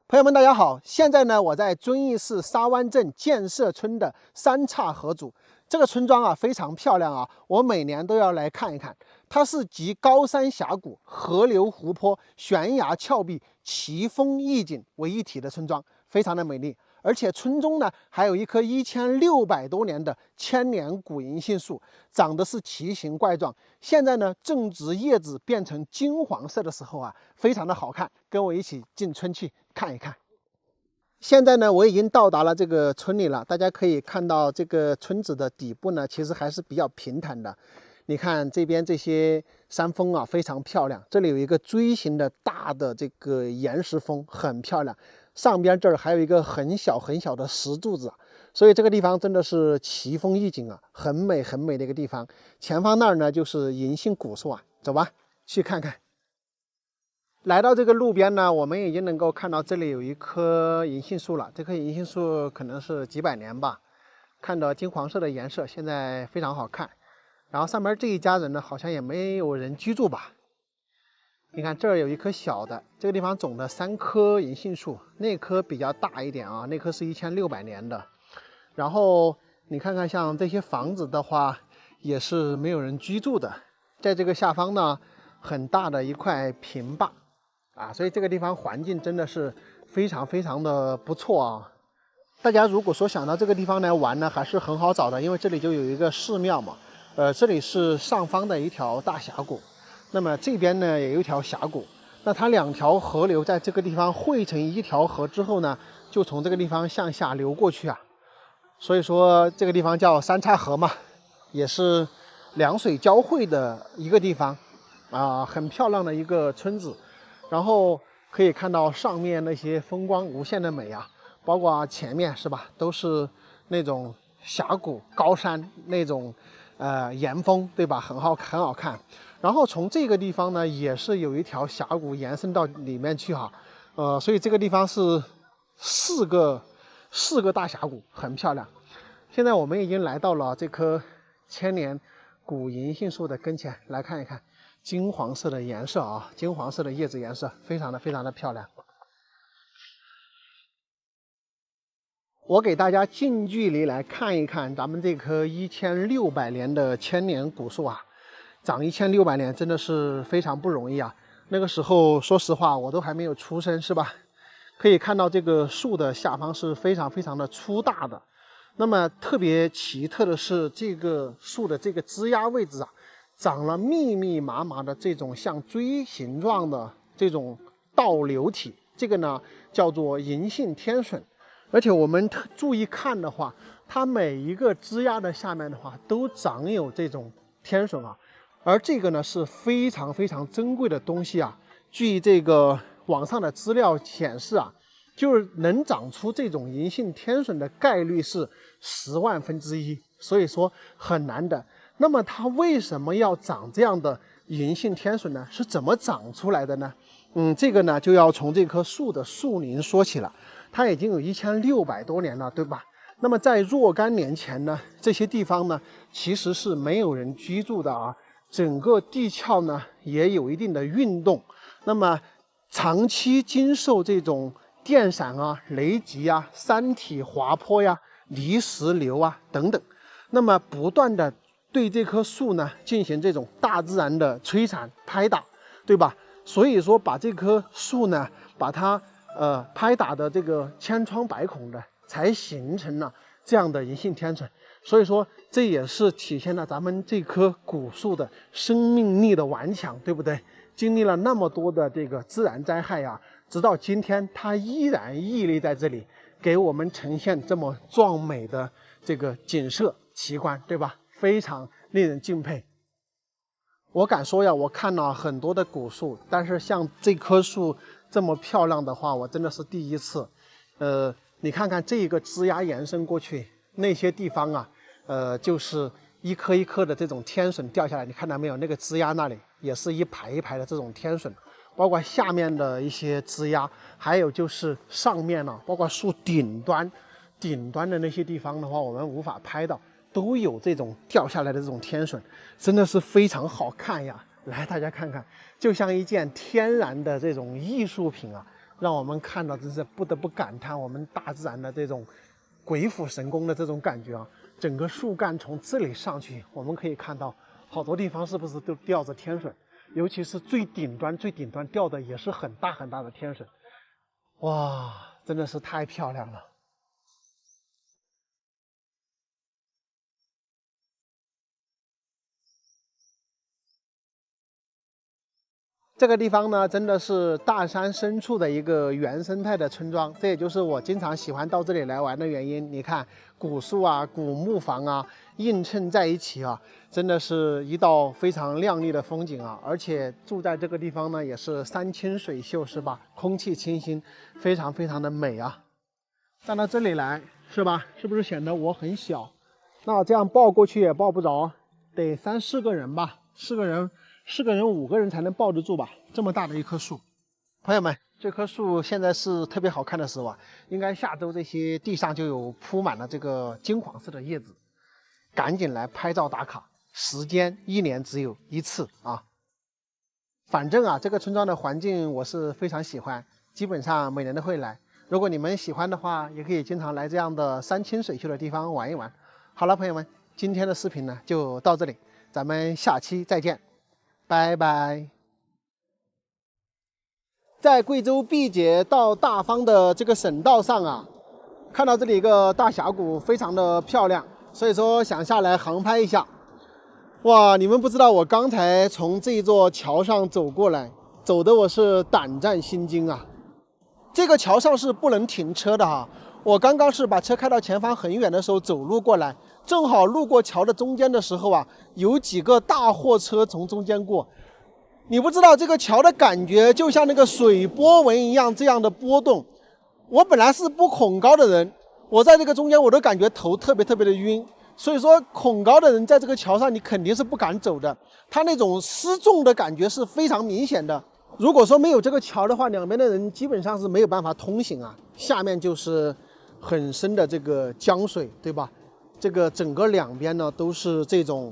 朋友们，大家好！现在呢，我在遵义市沙湾镇建设村的三岔河组。这个村庄啊，非常漂亮啊，我每年都要来看一看。它是集高山峡谷、河流湖泊、悬崖峭壁、奇峰异景为一体的村庄，非常的美丽。而且村中呢，还有一棵1600多年的千年古银杏树，长得是奇形怪状。现在呢，正值叶子变成金黄色的时候啊，非常的好看。跟我一起进村去看一看。现在呢，我已经到达了这个村里了。大家可以看到，这个村子的底部呢，其实还是比较平坦的。你看这边这些山峰啊，非常漂亮。这里有一个锥形的大的这个岩石峰，很漂亮。上边这儿还有一个很小的石柱子，所以这个地方真的是奇峰异景啊，很美的一个地方。前方那儿呢就是银杏古树啊，走吧，去看看。来到这个路边呢，我们已经能够看到这里有一棵银杏树了。这棵银杏树可能是几百年吧，看到金黄色的颜色，现在非常好看。然后上面这一家人呢，好像也没有人居住吧。你看这儿有一棵小的，这个地方种了3棵银杏树，那棵比较大一点啊，那棵是1600年的。然后你看看像这些房子的话，也是没有人居住的。在这个下方呢，很大的一块平坝啊，所以这个地方环境真的是非常的不错啊。大家如果说想到这个地方来玩呢，还是很好找的，因为这里就有一个寺庙嘛。这里是上方的一条大峡谷。那么这边呢也有一条峡谷，那它2条河流在这个地方汇成一条河之后呢，就从这个地方向下流过去啊，所以说这个地方叫三岔河嘛，也是2水交汇的一个地方啊，很漂亮的一个村子。然后可以看到上面那些风光无限的美啊，包括前面是吧，都是那种峡谷高山那种岩峰，对吧？很好看。然后从这个地方呢，也是有一条峡谷延伸到里面去哈，所以这个地方是四个大峡谷，很漂亮。现在我们已经来到了这棵千年古银杏树的跟前，来看一看金黄色的颜色啊，金黄色的叶子颜色，非常的漂亮。我给大家近距离来看一看咱们这棵1600年的千年古树啊，长1600年真的是非常不容易啊。那个时候说实话我都还没有出生，是吧？可以看到这个树的下方是非常非常的粗大的。那么特别奇特的是，这个树的这个枝丫位置啊，长了密密麻麻的这种像锥形状的这种倒流体，这个呢叫做银杏天笋。而且我们注意看的话，它每一个枝丫的下面的话都长有这种天笋啊，而这个呢是非常非常珍贵的东西啊。据这个网上的资料显示啊，就是能长出这种银杏天笋的概率是10万分之一，所以说很难的。那么它为什么要长这样的银杏天笋呢？是怎么长出来的呢？这个呢就要从这棵树的树龄说起了。它已经有1600多年了，对吧？那么在若干年前呢，这些地方呢其实是没有人居住的啊，整个地壳呢也有一定的运动，那么长期经受这种电闪啊、雷击啊、山体滑坡呀、泥石流啊等等，那么不断的对这棵树呢进行这种大自然的摧残拍打，对吧？所以说把这棵树呢，把它拍打的这个千疮百孔的，才形成了这样的银杏天笋。所以说这也是体现了咱们这棵古树的生命力的顽强，对不对？经历了那么多的这个自然灾害啊，直到今天它依然屹立在这里，给我们呈现这么壮美的这个景色奇观，对吧？非常令人敬佩。我敢说呀，我看了很多的古树，但是像这棵树这么漂亮的话，我真的是第一次。你看看这个枝丫延伸过去，那些地方啊，就是一颗一颗的这种天笋掉下来，你看到没有？那个枝丫那里也是一排一排的这种天笋，包括下面的一些枝丫，还有就是上面呢，包括树顶端的那些地方的话，我们无法拍到，都有这种掉下来的这种天笋，真的是非常好看呀！来，大家看看，就像一件天然的这种艺术品啊，让我们看到真是不得不感叹我们大自然的这种鬼斧神工的这种感觉啊！整个树干从这里上去，我们可以看到好多地方是不是都吊着天笋，尤其是最顶端吊的也是很大很大的天笋，哇，真的是太漂亮了。这个地方呢，真的是大山深处的一个原生态的村庄，这也就是我经常喜欢到这里来玩的原因。你看，古树啊、古木房啊映衬在一起啊，真的是一道非常亮丽的风景啊！而且住在这个地方呢，也是山清水秀，是吧？空气清新，非常非常的美啊！站到这里来，是吧？是不是显得我很小？那这样抱过去也抱不着，得3、4个人吧，4个人、5个人才能抱得住吧？这么大的一棵树，朋友们，这棵树现在是特别好看的时候啊，应该下周这些地上就有铺满了这个金黄色的叶子，赶紧来拍照打卡，时间1年只有1次啊！反正啊，这个村庄的环境我是非常喜欢，基本上每年都会来。如果你们喜欢的话，也可以经常来这样的山清水秀的地方玩一玩。好了，朋友们，今天的视频呢就到这里，咱们下期再见。拜拜。在贵州毕节到大方的这个省道上啊，看到这里一个大峡谷，非常的漂亮，所以说想下来航拍一下。哇，你们不知道我刚才从这一座桥上走过来，走的我是胆战心惊啊。这个桥上是不能停车的哈，我刚刚是把车开到前方很远的时候走路过来，正好路过桥的中间的时候啊，有几个大货车从中间过。你不知道这个桥的感觉就像那个水波纹一样，这样的波动。我本来是不恐高的人，我在这个中间我都感觉头特别的晕，所以说恐高的人在这个桥上你肯定是不敢走的，它那种失重的感觉是非常明显的。如果说没有这个桥的话，两边的人基本上是没有办法通行啊。下面就是很深的这个江水，对吧？这个整个两边呢都是这种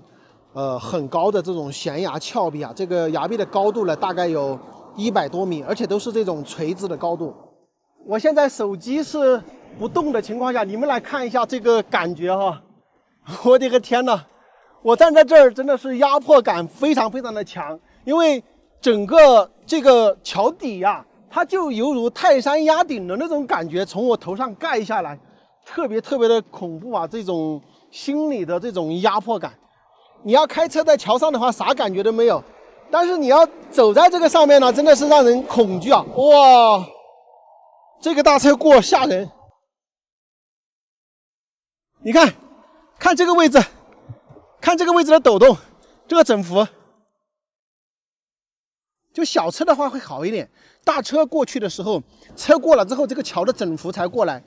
很高的这种悬崖峭壁啊，这个崖壁的高度呢大概有100多米，而且都是这种垂直的高度。我现在手机是不动的情况下，你们来看一下这个感觉哈，我的个天呐！我站在这儿真的是压迫感非常非常的强，因为整个这个桥底呀、它就犹如泰山压顶的那种感觉从我头上盖下来，特别特别的恐怖啊！这种心理的这种压迫感，你要开车在桥上的话，啥感觉都没有，但是你要走在这个上面呢，真的是让人恐惧啊！哇，这个大车过吓人。你看，看这个位置，看这个位置的抖动，这个振幅。就小车的话会好一点，大车过去的时候，车过了之后，这个桥的振幅才过来。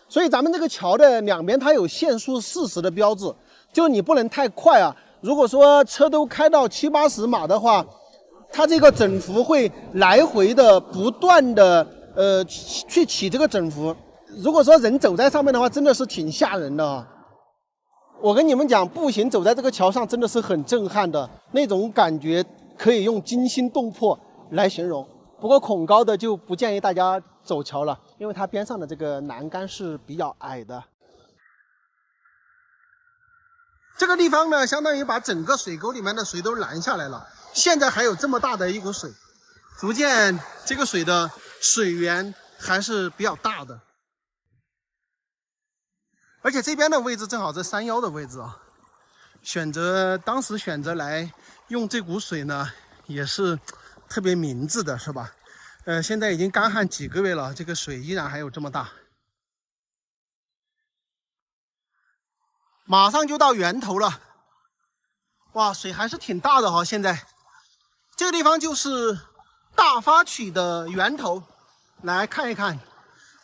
所以咱们这个桥的两边它有限速40的标志，就你不能太快啊。如果说车都开到70、80码的话，它这个振幅会来回的不断的去起这个振幅。如果说人走在上面的话，真的是挺吓人的啊。我跟你们讲，步行走在这个桥上真的是很震撼的那种感觉，可以用惊心动魄来形容。不过恐高的就不建议大家走桥了，因为它边上的这个栏杆是比较矮的。这个地方呢，相当于把整个水沟里面的水都拦下来了。现在还有这么大的一股水，足见这个水的水源还是比较大的。而且这边的位置正好在山腰的位置啊，当时选择来用这股水呢，也是特别明智的，是吧？现在已经干旱几个月了，这个水依然还有这么大。马上就到源头了，哇，水还是挺大的哈。现在这个地方就是大发曲的源头，来看一看，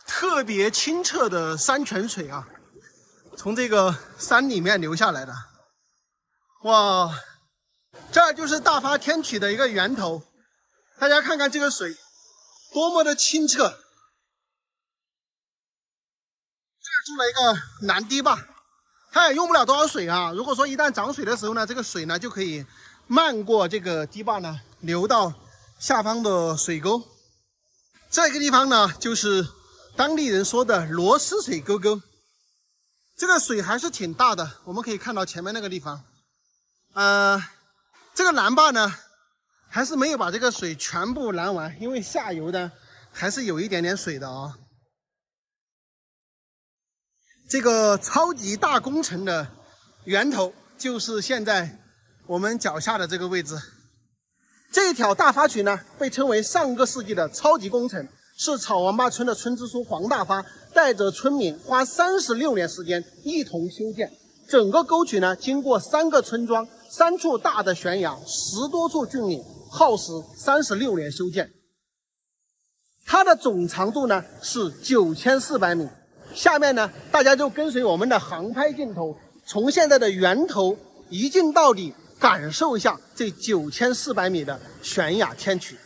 特别清澈的山泉水啊。从这个山里面流下来的，哇，这就是大发天曲的一个源头。大家看看这个水，多么的清澈。这儿筑了一个南堤坝，它也用不了多少水啊。如果说一旦涨水的时候呢，这个水呢就可以漫过这个堤坝呢，流到下方的水沟。这个地方呢，就是当地人说的螺丝水沟沟。这个水还是挺大的，我们可以看到前面那个地方，这个拦坝呢，还是没有把这个水全部拦完，因为下游呢还是有一点点水的啊。这个超级大工程的源头就是现在我们脚下的这个位置。这一条大发曲呢，被称为上个世纪的超级工程，是草王坝村的村支书黄大发带着村民花36年时间一同修建。整个沟渠呢，经过3个村庄、3处大的悬崖、10多处峻岭，耗时36年修建。它的总长度呢是9400米。下面呢，大家就跟随我们的航拍镜头，从现在的源头一镜到底，感受一下这9400米的悬崖天曲。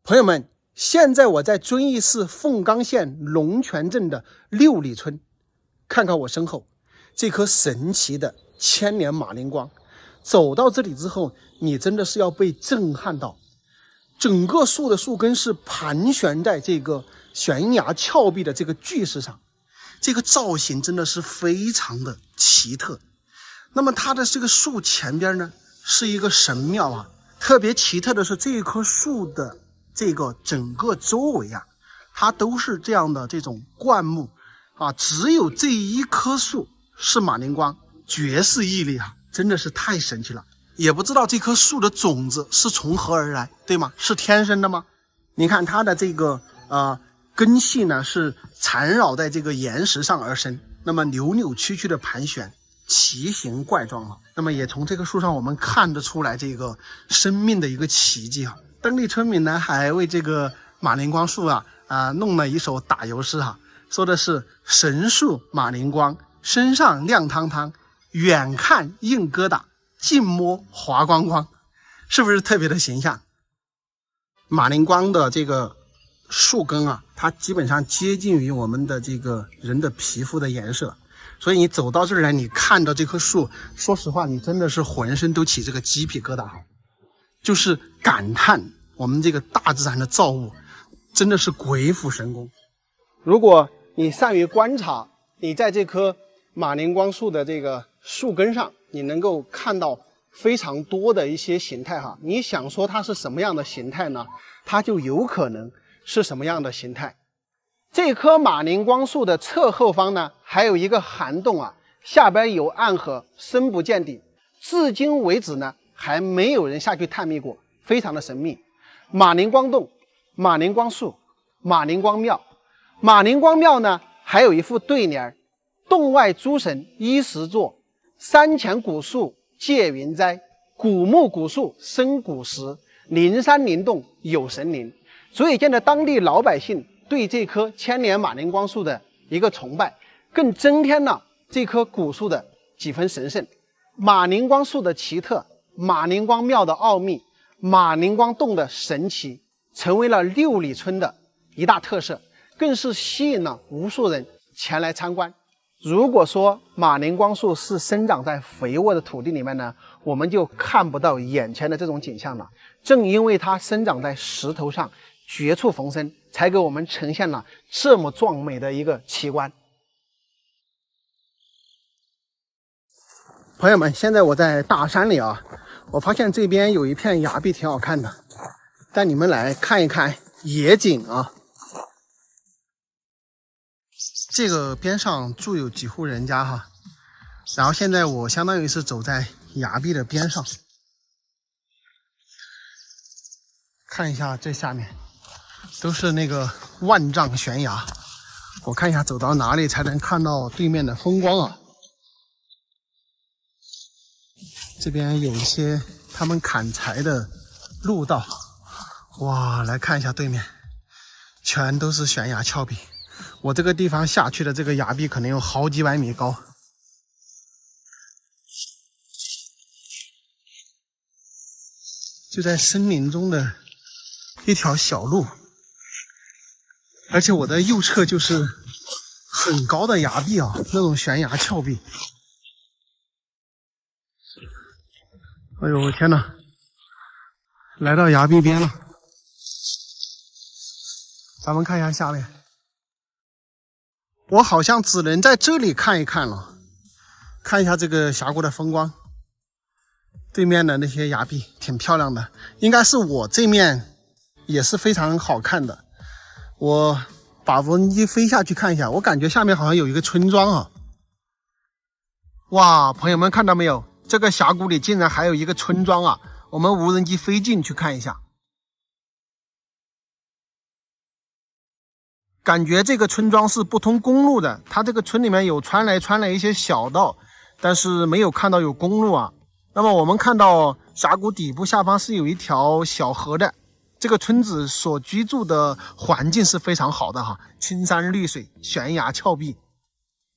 朋友们，现在我在遵义市凤冈县龙泉镇的六里村，看看我身后这棵神奇的千年马铃桩。走到这里之后，你真的是要被震撼到。整个树的树根是盘旋在这个悬崖峭壁的这个巨石上，这个造型真的是非常的奇特。那么它的这个树前边呢，是一个神庙啊。特别奇特的是，这棵树的这个整个周围啊，它都是这样的这种灌木啊，只有这一棵树是马铃桩，绝世屹立啊，真的是太神奇了。也不知道这棵树的种子是从何而来，对吗？是天生的吗？你看它的这个根系呢，是缠绕在这个岩石上而生，那么扭扭曲曲的盘旋，奇形怪状啊。那么也从这个树上我们看得出来这个生命的一个奇迹啊。当地村民呢还为这个马铃桩树弄了一首打油诗啊，说的是神树马铃桩，身上亮堂堂，远看硬疙瘩，近摸滑光光，是不是特别的形象？马铃桩的这个树根啊，它基本上接近于我们的这个人的皮肤的颜色，所以你走到这儿来，你看到这棵树，说实话，你真的是浑身都起这个鸡皮疙瘩，就是感叹我们这个大自然的造物真的是鬼斧神工。如果你善于观察，你在这棵马铃桩树的这个树根上，你能够看到非常多的一些形态哈。你想说它是什么样的形态呢？它就有可能是什么样的形态。这棵马铃桩树的侧后方呢，还有一个涵洞啊，下边有暗河，深不见底。至今为止呢，还没有人下去探秘过，非常的神秘。马铃桩洞、马铃桩树、马铃桩庙。马铃桩庙呢，还有一副对联：洞外诸神依石坐，山前古树借云栽，古木古树生古石，灵山灵洞有神灵。足以见得当地老百姓对这棵千年马铃桩树的一个崇拜，更增添了这棵古树的几分神圣。马铃桩树的奇特，马铃桩庙的奥秘，马铃桩洞的神奇，成为了六里村的一大特色，更是吸引了无数人前来参观。如果说马铃桩树是生长在肥沃的土地里面呢，我们就看不到眼前的这种景象了。正因为它生长在石头上，绝处逢生，才给我们呈现了这么壮美的一个奇观。朋友们，现在我在大山里啊，我发现这边有一片崖壁挺好看的，带你们来看一看野景啊。这个边上住有几户人家哈，然后现在我相当于是走在崖壁的边上，看一下这下面都是那个万丈悬崖，我看一下走到哪里才能看到对面的风光啊。这边有一些他们砍柴的路道，哇，来看一下对面全都是悬崖峭壁，我这个地方下去的这个崖壁可能有好几百米高。就在森林中的一条小路，而且我的右侧就是很高的崖壁啊，那种悬崖峭壁。哎呦，我天哪，来到崖壁边了。咱们看一下下面，我好像只能在这里看一看了，看一下这个峡谷的风光。对面的那些崖壁挺漂亮的，应该是我这面也是非常好看的。我把无人机飞下去看一下，我感觉下面好像有一个村庄啊。哇，朋友们看到没有？这个峡谷里竟然还有一个村庄啊！我们无人机飞进去看一下。感觉这个村庄是不通公路的，它这个村里面有穿来一些小道，但是没有看到有公路啊。那么我们看到峡谷底部下方是有一条小河的，这个村子所居住的环境是非常好的哈，青山绿水，悬崖峭壁。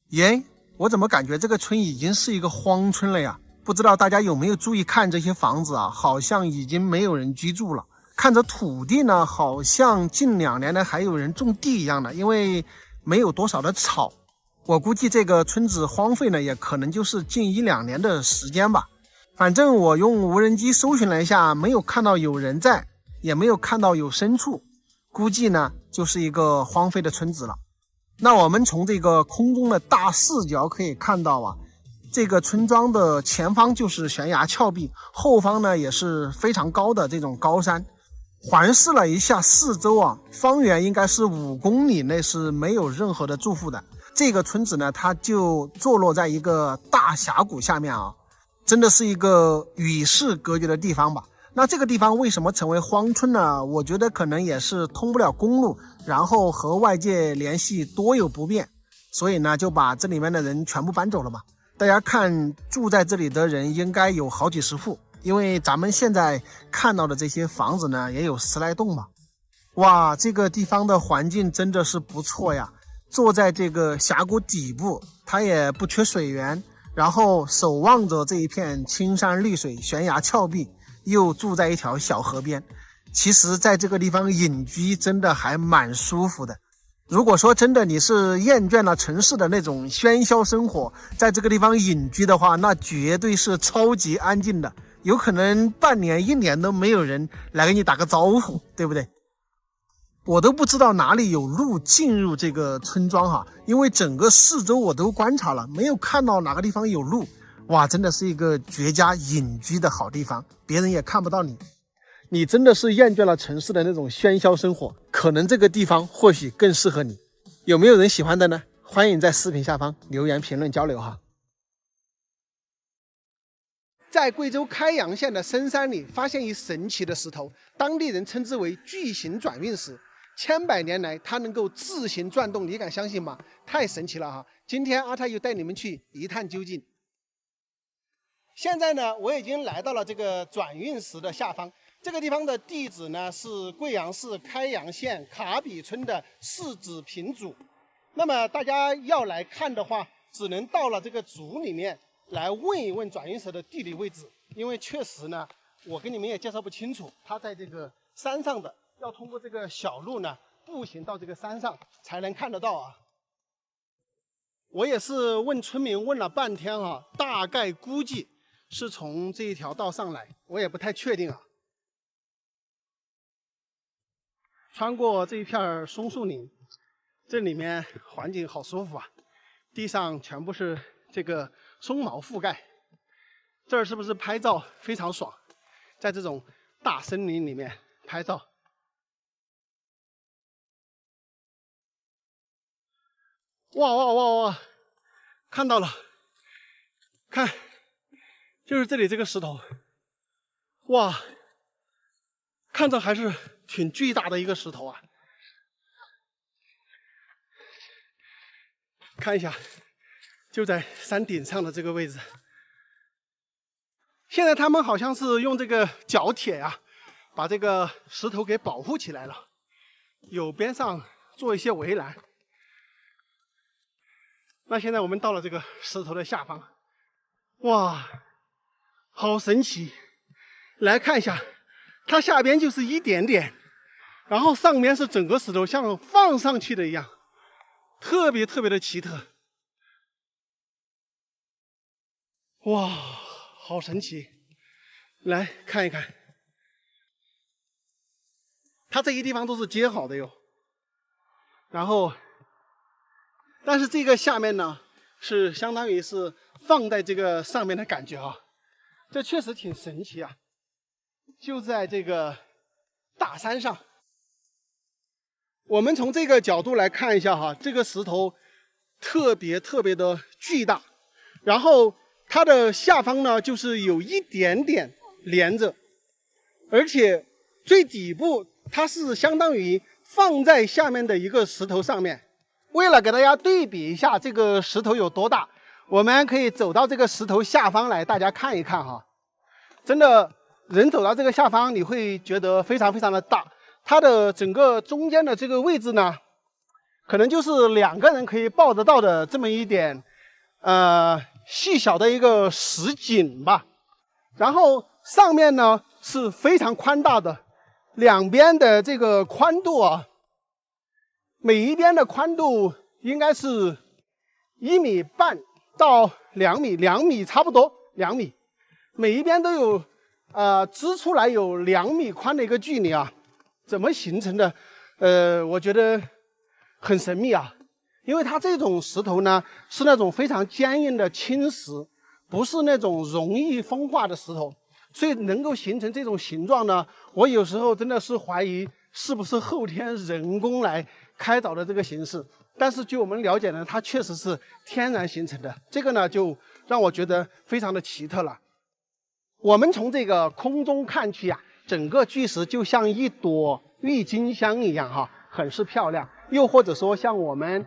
耶，我怎么感觉这个村已经是一个荒村了呀？不知道大家有没有注意看这些房子啊，好像已经没有人居住了。看着土地呢，好像近2年来还有人种地一样的，因为没有多少的草。我估计这个村子荒废呢，也可能就是近1、2年的时间吧。反正我用无人机搜寻了一下，没有看到有人在，也没有看到有牲畜，估计呢就是一个荒废的村子了。那我们从这个空中的大视角可以看到啊，这个村庄的前方就是悬崖峭壁，后方呢也是非常高的这种高山。环视了一下四周啊，方圆应该是5公里内是没有任何的住户的。这个村子呢，它就坐落在一个大峡谷下面啊，真的是一个与世隔绝的地方吧。那这个地方为什么成为荒村呢？我觉得可能也是通不了公路，然后和外界联系多有不便，所以呢就把这里面的人全部搬走了嘛。大家看，住在这里的人应该有好几十户。因为咱们现在看到的这些房子呢，也有10来栋吧。哇，这个地方的环境真的是不错呀！坐在这个峡谷底部，它也不缺水源，然后守望着这一片青山绿水、悬崖峭壁，又住在一条小河边。其实，在这个地方隐居真的还蛮舒服的。如果说真的你是厌倦了城市的那种喧嚣生活，在这个地方隐居的话，那绝对是超级安静的。有可能半年、1年都没有人来给你打个招呼，对不对？我都不知道哪里有路进入这个村庄哈，因为整个四周我都观察了，没有看到哪个地方有路。哇，真的是一个绝佳隐居的好地方，别人也看不到你。你真的是厌倦了城市的那种喧嚣生活，可能这个地方或许更适合你。有没有人喜欢的呢？欢迎在视频下方留言评论交流哈。在贵州开阳县的深山里发现一神奇的石头，当地人称之为巨型转运石。千百年来，它能够自行转动，你敢相信吗？太神奇了哈！今天阿泰又带你们去一探究竟。现在呢，我已经来到了这个转运石的下方。这个地方的地址呢是贵阳市开阳县卡比村的市址平组。那么大家要来看的话，只能到了这个组里面来问一问转运石的地理位置，因为确实呢，我跟你们也介绍不清楚，它在这个山上的，要通过这个小路呢，步行到这个山上才能看得到啊。我也是问村民问了半天啊，大概估计是从这一条道上来，我也不太确定啊。穿过这一片松树林，这里面环境好舒服啊，地上全部是这个松毛覆盖，这儿是不是拍照非常爽？在这种大森林里面拍照。哇哇哇哇！看到了，看，就是这里这个石头，哇，看着还是挺巨大的一个石头啊。看一下，就在山顶上的这个位置。现在他们好像是用这个角铁呀，把这个石头给保护起来了，有边上做一些围栏。那现在我们到了这个石头的下方，哇，好神奇！来看一下，它下边就是一点点，然后上面是整个石头像放上去的一样，特别特别的奇特。哇，好神奇！来看一看，它这些地方都是接好的哟，然后。但是这个下面呢，是相当于是放在这个上面的感觉啊，这确实挺神奇啊！就在这个大山上，我们从这个角度来看一下哈，这个石头特别特别的巨大，然后它的下方呢就是有一点点连着，而且最底部它是相当于放在下面的一个石头上面。为了给大家对比一下这个石头有多大，我们可以走到这个石头下方来，大家看一看哈。真的，人走到这个下方，你会觉得非常非常的大。它的整个中间的这个位置呢，可能就是2个人可以抱得到的这么一点，细小的一个石井吧。然后上面呢是非常宽大的，两边的这个宽度啊，每一边的宽度应该是1.5米到2米，2米差不多2米，每一边都有支出来有2米宽的一个距离啊。怎么形成的？我觉得很神秘啊，因为它这种石头呢是那种非常坚硬的青石，不是那种容易风化的石头，所以能够形成这种形状呢，我有时候真的是怀疑是不是后天人工来开凿的这个形式。但是据我们了解呢，它确实是天然形成的，这个呢就让我觉得非常的奇特了。我们从这个空中看去啊，整个巨石就像一朵郁金香一样哈，很是漂亮。又或者说像我们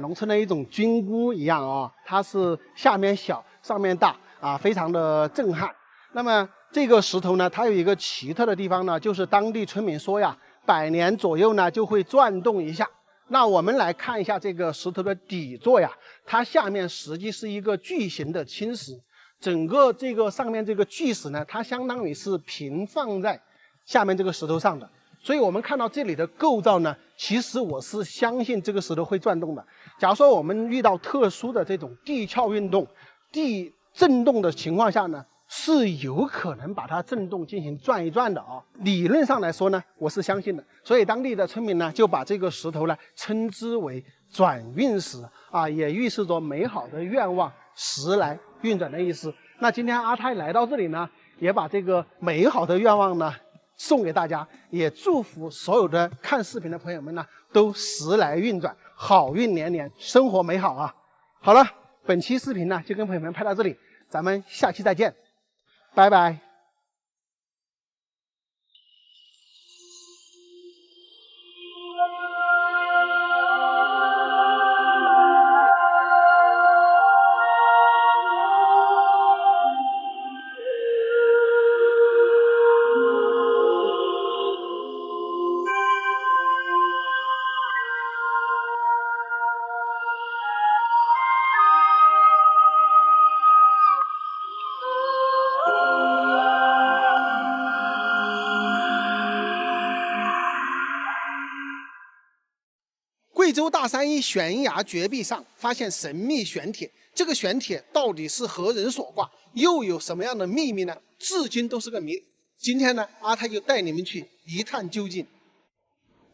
农村的一种菌菇一样啊，它是下面小上面大啊，非常的震撼。那么这个石头呢，它有一个奇特的地方呢，就是当地村民说呀，100年左右呢就会转动一下。那我们来看一下这个石头的底座呀，它下面实际是一个巨型的青石，整个这个上面这个巨石呢，它相当于是平放在下面这个石头上的。所以我们看到这里的构造呢，其实我是相信这个石头会转动的。假如说我们遇到特殊的这种地壳运动、地震动的情况下呢，是有可能把它震动进行转一转的啊。理论上来说呢，我是相信的。所以当地的村民呢，就把这个石头呢称之为转运石啊，也预示着美好的愿望时来运转的意思。那今天阿泰来到这里呢，也把这个美好的愿望呢送给大家，也祝福所有的看视频的朋友们呢都时来运转，好运连连，生活美好啊！好了，本期视频呢就跟朋友们拍到这里，咱们下期再见，拜拜。贵州大山一悬崖绝壁上发现神秘玄铁，这个玄铁到底是何人所挂，又有什么样的秘密呢？至今都是个谜。今天呢，阿泰就带你们去一探究竟。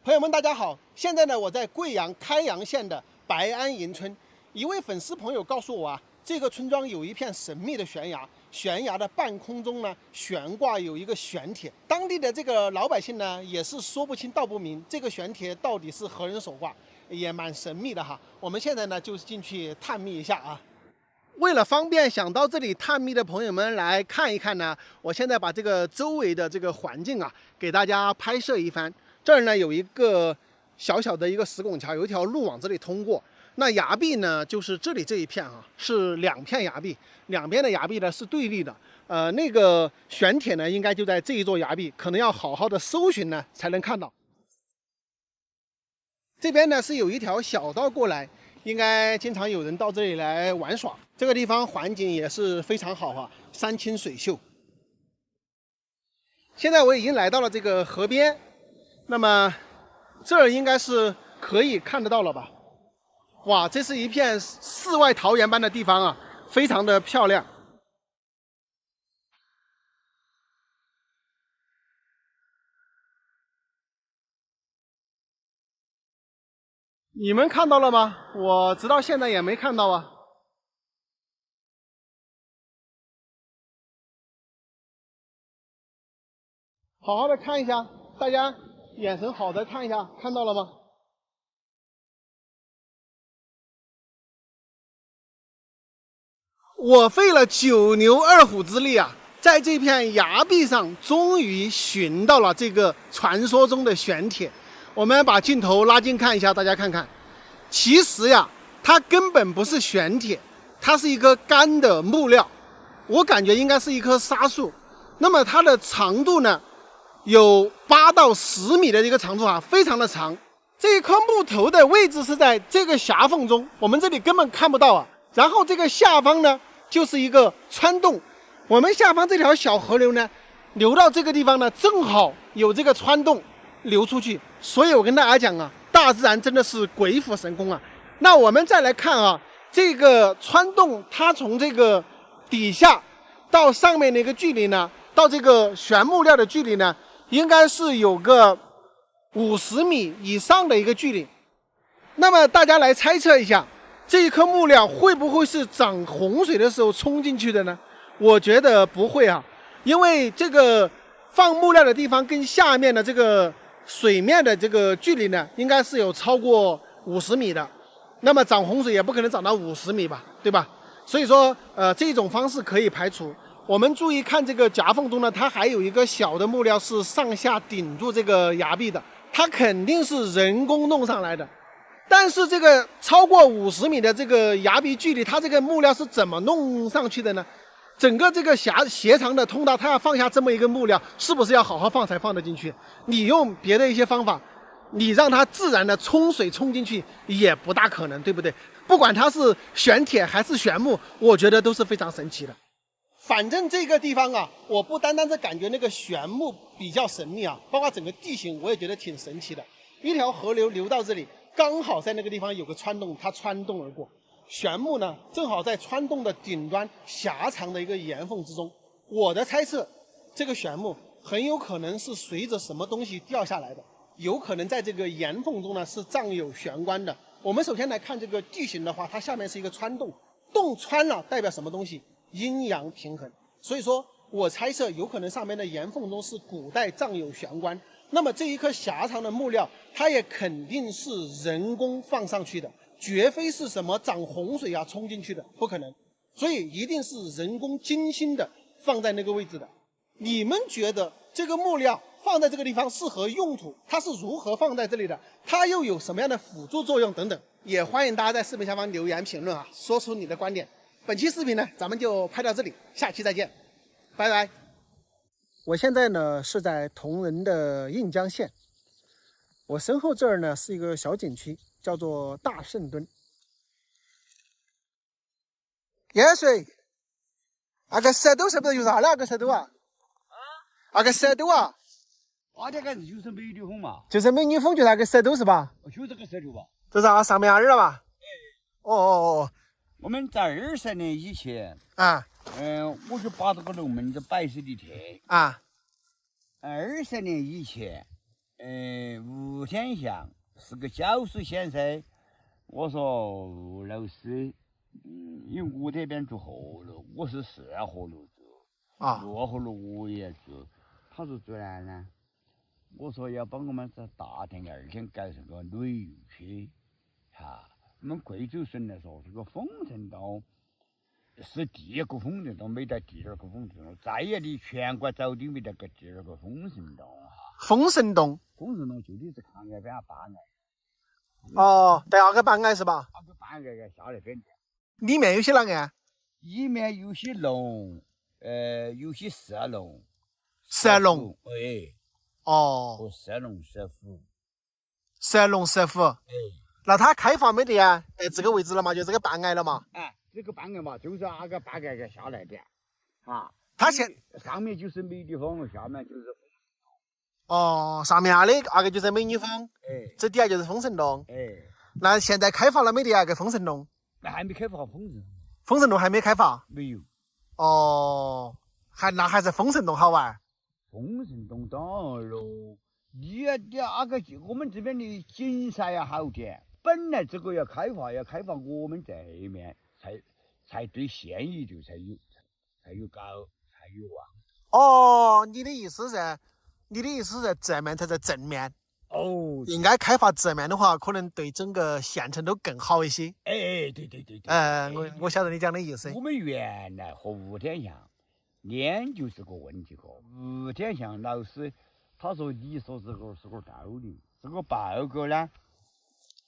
朋友们，大家好，现在呢，我在贵阳开阳县的白安营村，一位粉丝朋友告诉我啊，这个村庄有一片神秘的悬崖，悬崖的半空中呢悬挂有一个玄铁，当地的这个老百姓呢也是说不清道不明，这个玄铁到底是何人所挂，也蛮神秘的哈。我们现在呢就进去探秘一下啊。为了方便想到这里探秘的朋友们来看一看呢，我现在把这个周围的这个环境啊给大家拍摄一番。这儿呢有一个小小的一个石拱桥，有一条路往这里通过。那崖壁呢，就是这里这一片啊，是2片崖壁，两边的崖壁呢是对立的。那个玄铁呢，应该就在这一座崖壁，可能要好好的搜寻呢才能看到。这边呢是有一条小道过来，应该经常有人到这里来玩耍。这个地方环境也是非常好啊，山清水秀。现在我已经来到了这个河边，那么这儿应该是可以看得到了吧？哇，这是一片世外桃源般的地方啊，非常的漂亮。你们看到了吗？我直到现在也没看到啊。好好的看一下，大家眼神好的看一下，看到了吗？我费了9牛2虎之力啊，在这片崖壁上终于寻到了这个传说中的玄铁。我们把镜头拉近看一下，大家看看，其实呀，它根本不是玄铁，它是一个干的木料，我感觉应该是一棵杉树。那么它的长度呢，有8到10米的一个长度啊，非常的长。这一棵木头的位置是在这个狭缝中，我们这里根本看不到啊。然后这个下方呢，就是一个穿洞。我们下方这条小河流呢，流到这个地方呢，正好有这个穿洞流出去。所以我跟大家讲啊，大自然真的是鬼斧神工啊。那我们再来看啊，这个穿洞它从这个底下到上面的一个距离呢，到这个悬木料的距离呢，应该是有个50米以上的一个距离。那么大家来猜测一下，这一棵木料会不会是涨洪水的时候冲进去的呢？我觉得不会啊，因为这个放木料的地方跟下面的这个水面的这个距离呢，应该是有超过50米的。那么涨洪水也不可能涨到50米吧，对吧？所以说，这种方式可以排除。我们注意看这个夹缝中呢，它还有一个小的木料是上下顶住这个崖壁的，它肯定是人工弄上来的。但是这个超过50米的这个崖壁距离，它这个木料是怎么弄上去的呢？整个这个斜长的通道，它要放下这么一个木料，是不是要好好放才放得进去？你用别的一些方法，你让它自然的冲水冲进去也不大可能，对不对？不管它是玄铁还是玄木，我觉得都是非常神奇的。反正这个地方啊，我不单单是感觉那个玄木比较神秘啊，包括整个地形我也觉得挺神奇的。一条河流流到这里，刚好在那个地方有个穿洞，它穿洞而过。玄木呢，正好在穿洞的顶端狭长的一个岩缝之中。我的猜测，这个玄木很有可能是随着什么东西掉下来的，有可能在这个岩缝中呢是藏有玄关的。我们首先来看这个地形的话，它下面是一个穿洞，洞穿了代表什么东西？阴阳平衡。所以说我猜测有可能上面的岩缝中是古代藏有玄关。那么这一棵狭长的木料，它也肯定是人工放上去的，绝非是什么涨洪水啊冲进去的，不可能。所以一定是人工精心的放在那个位置的。你们觉得这个木料放在这个地方是何用途？它是如何放在这里的？它又有什么样的辅助作用等等？也欢迎大家在视频下方留言评论啊，说出你的观点。本期视频呢，咱们就拍到这里，下期再见，拜拜。我现在呢是在铜仁的印江县，我身后这儿呢是一个小景区，叫做大圣墩。盐水，那个石头是不是有啥那个石头啊？那个石头啊？这个就是美女峰嘛，就是美女峰，就那个石头是吧？就这个石头吧。这是啊，上面那儿了吧？哦，我们在20年以前啊，我就把这个龙门的摆设的贴啊。20年以前，吴天祥是个教书先生。我说吴老师，因为我这边做河路，我是4河路做啊，6河路我也做。他说做啥呢？我说要帮我们在大田2天搞成个旅游区，哈。我们贵州省来说，这个丰城洞是第1个丰城洞，没得第2个丰城洞。再也你全国早都没得个第2个丰城洞哈。丰城洞，丰城洞就你是看那边把岸。哦，在那个把岸是吧？那个把岸下来边。里面有些哪个？里面有些龙，有些蛇龙。蛇龙。哎。哦。和蛇龙蛇虎。蛇龙蛇虎。哎。那它开放没得呀？这个位置了嘛，就这个半岸了嘛。这个半岸嘛，就是那个半岸下来的，啊。它上面就是美女峰，下面就是。哦，上面那个就是美女峰，这底下就是丰城洞。那现在开发了没得呀？个丰城洞？那还没开发丰城。丰城洞还没开发？没有。哦，那还是丰城洞好玩。丰城洞当然喽，你那个我们这边的景色要好点。本来这个要开发我们这一面，才对县一流才有高才有望。哦，你的意思是这面才在正面？哦，应该开发这面的话，可能对整个县城都更好一些。对。我晓得你讲的意思。我们原来和吴天祥研究这个问题吴天祥老师他说你说这个是个道理。这个豹哥呢，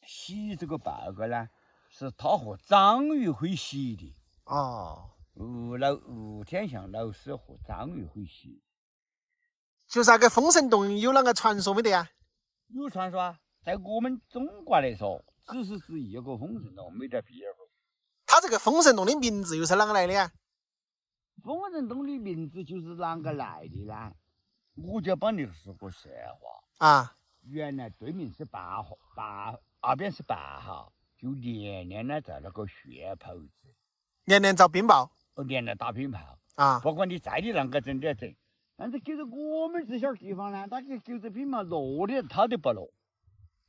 洗这个豹哥呢，是他和章鱼会洗的。哦，吴天祥老师和章鱼会洗。就是那个封神洞有那个传说没得呀？有传说啊，在我们中国来说，只是一个封神洞，没得第二个。它这个封神洞的名字又是啷个来的呀？封神洞的名字就是啷个来的呢？我就帮你说个实话啊。原来对面是那边是8号，就年年呢在那个血泡子，年年造冰雹，年年打鞭炮啊。不管你在的啷个整都要整，但是给着我们这小地方呢，他给着鞭炮落的，他都不落。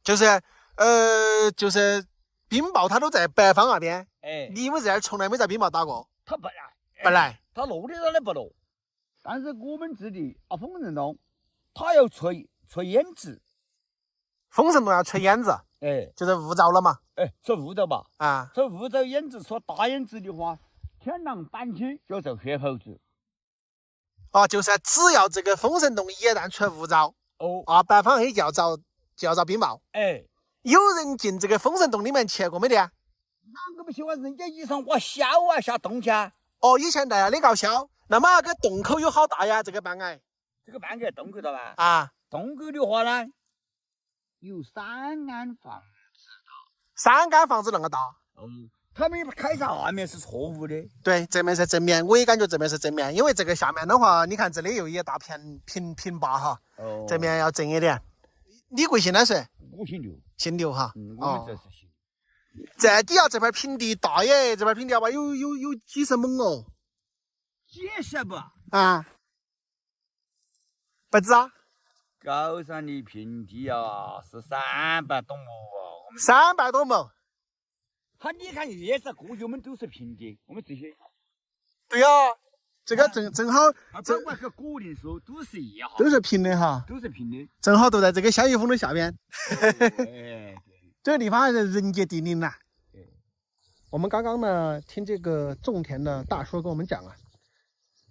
就是冰雹，它都在北方那边。哎，你们这儿从来没在冰雹打过？他不来，他落的他都不落。但是我们这里封神洞，他要吹胭脂。封神洞要吹胭脂，哎，就是雾罩了嘛。哎，吹雾罩吧。啊，吹雾罩胭脂，说大胭脂的话，天狼搬起就叫血泡子。哦，就是只要这个封神洞一旦吹雾罩，北方黑就要遭冰雹。哎，有人进这个封神洞里面去过没得啊？哪个不喜欢人家衣裳挖小啊下洞去啊？哦，以前大家的搞笑。那么那个洞口有好大呀？这个半矮？这个半个洞口的吧？啊，洞口的话呢，有3间房子大。3间房子那么大？他们开下面是错误的。对，这面是正面，我也感觉这面是正面，因为这个下面的话，你看这里又一大片平坝哈。这面要正一点。你贵姓呢？是？我姓刘。姓刘哈。我们这是姓。这底下这片平地大耶，这片平地吧有几十亩哦。几十亩啊？不止啊。高山的平地啊，是300多亩哦。300多亩。你看夜色过去，我们都是平地，我们这些。对呀，这个正好。不管是果林树都是一样。都是平的哈。都是平的。正好都在这个小雨峰的下边。哎，这个地方还是人杰地灵呐。我们刚刚呢听这个种田的大叔跟我们讲啊，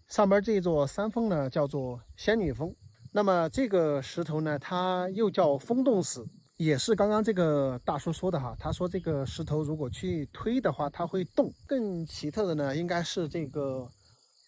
上边这一座山峰呢叫做仙女峰。那么这个石头呢，它又叫风洞石，也是刚刚这个大叔说的哈。他说这个石头如果去推的话，它会动。更奇特的呢，应该是这个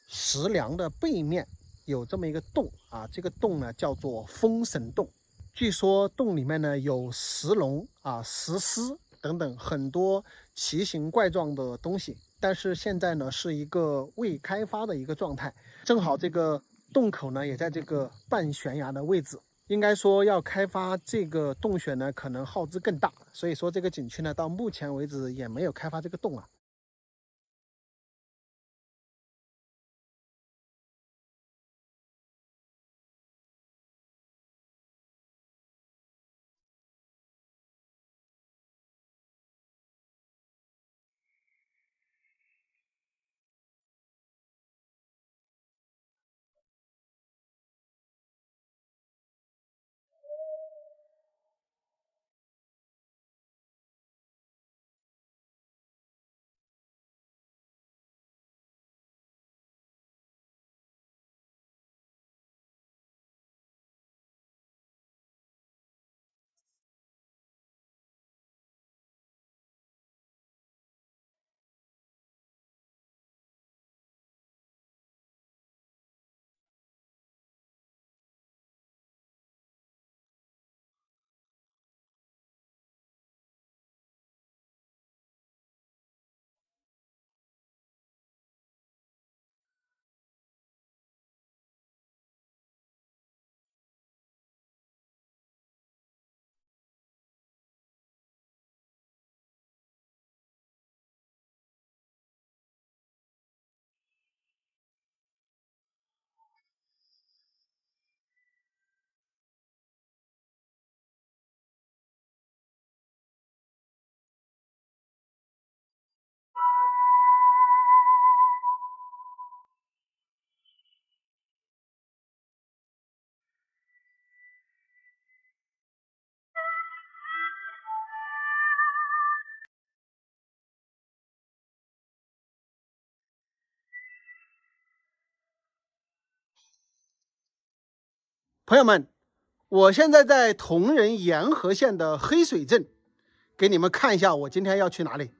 石梁的背面有这么一个洞啊，这个洞呢叫做封神洞。据说洞里面呢有石龙啊、石狮等等很多奇形怪状的东西，但是现在呢是一个未开发的一个状态。正好这个洞口呢也在这个半悬崖的位置，应该说要开发这个洞穴呢可能耗资更大，所以说这个景区呢到目前为止也没有开发这个洞啊。朋友们，我现在在铜仁沿河县的黑水镇，给你们看一下我今天要去哪里。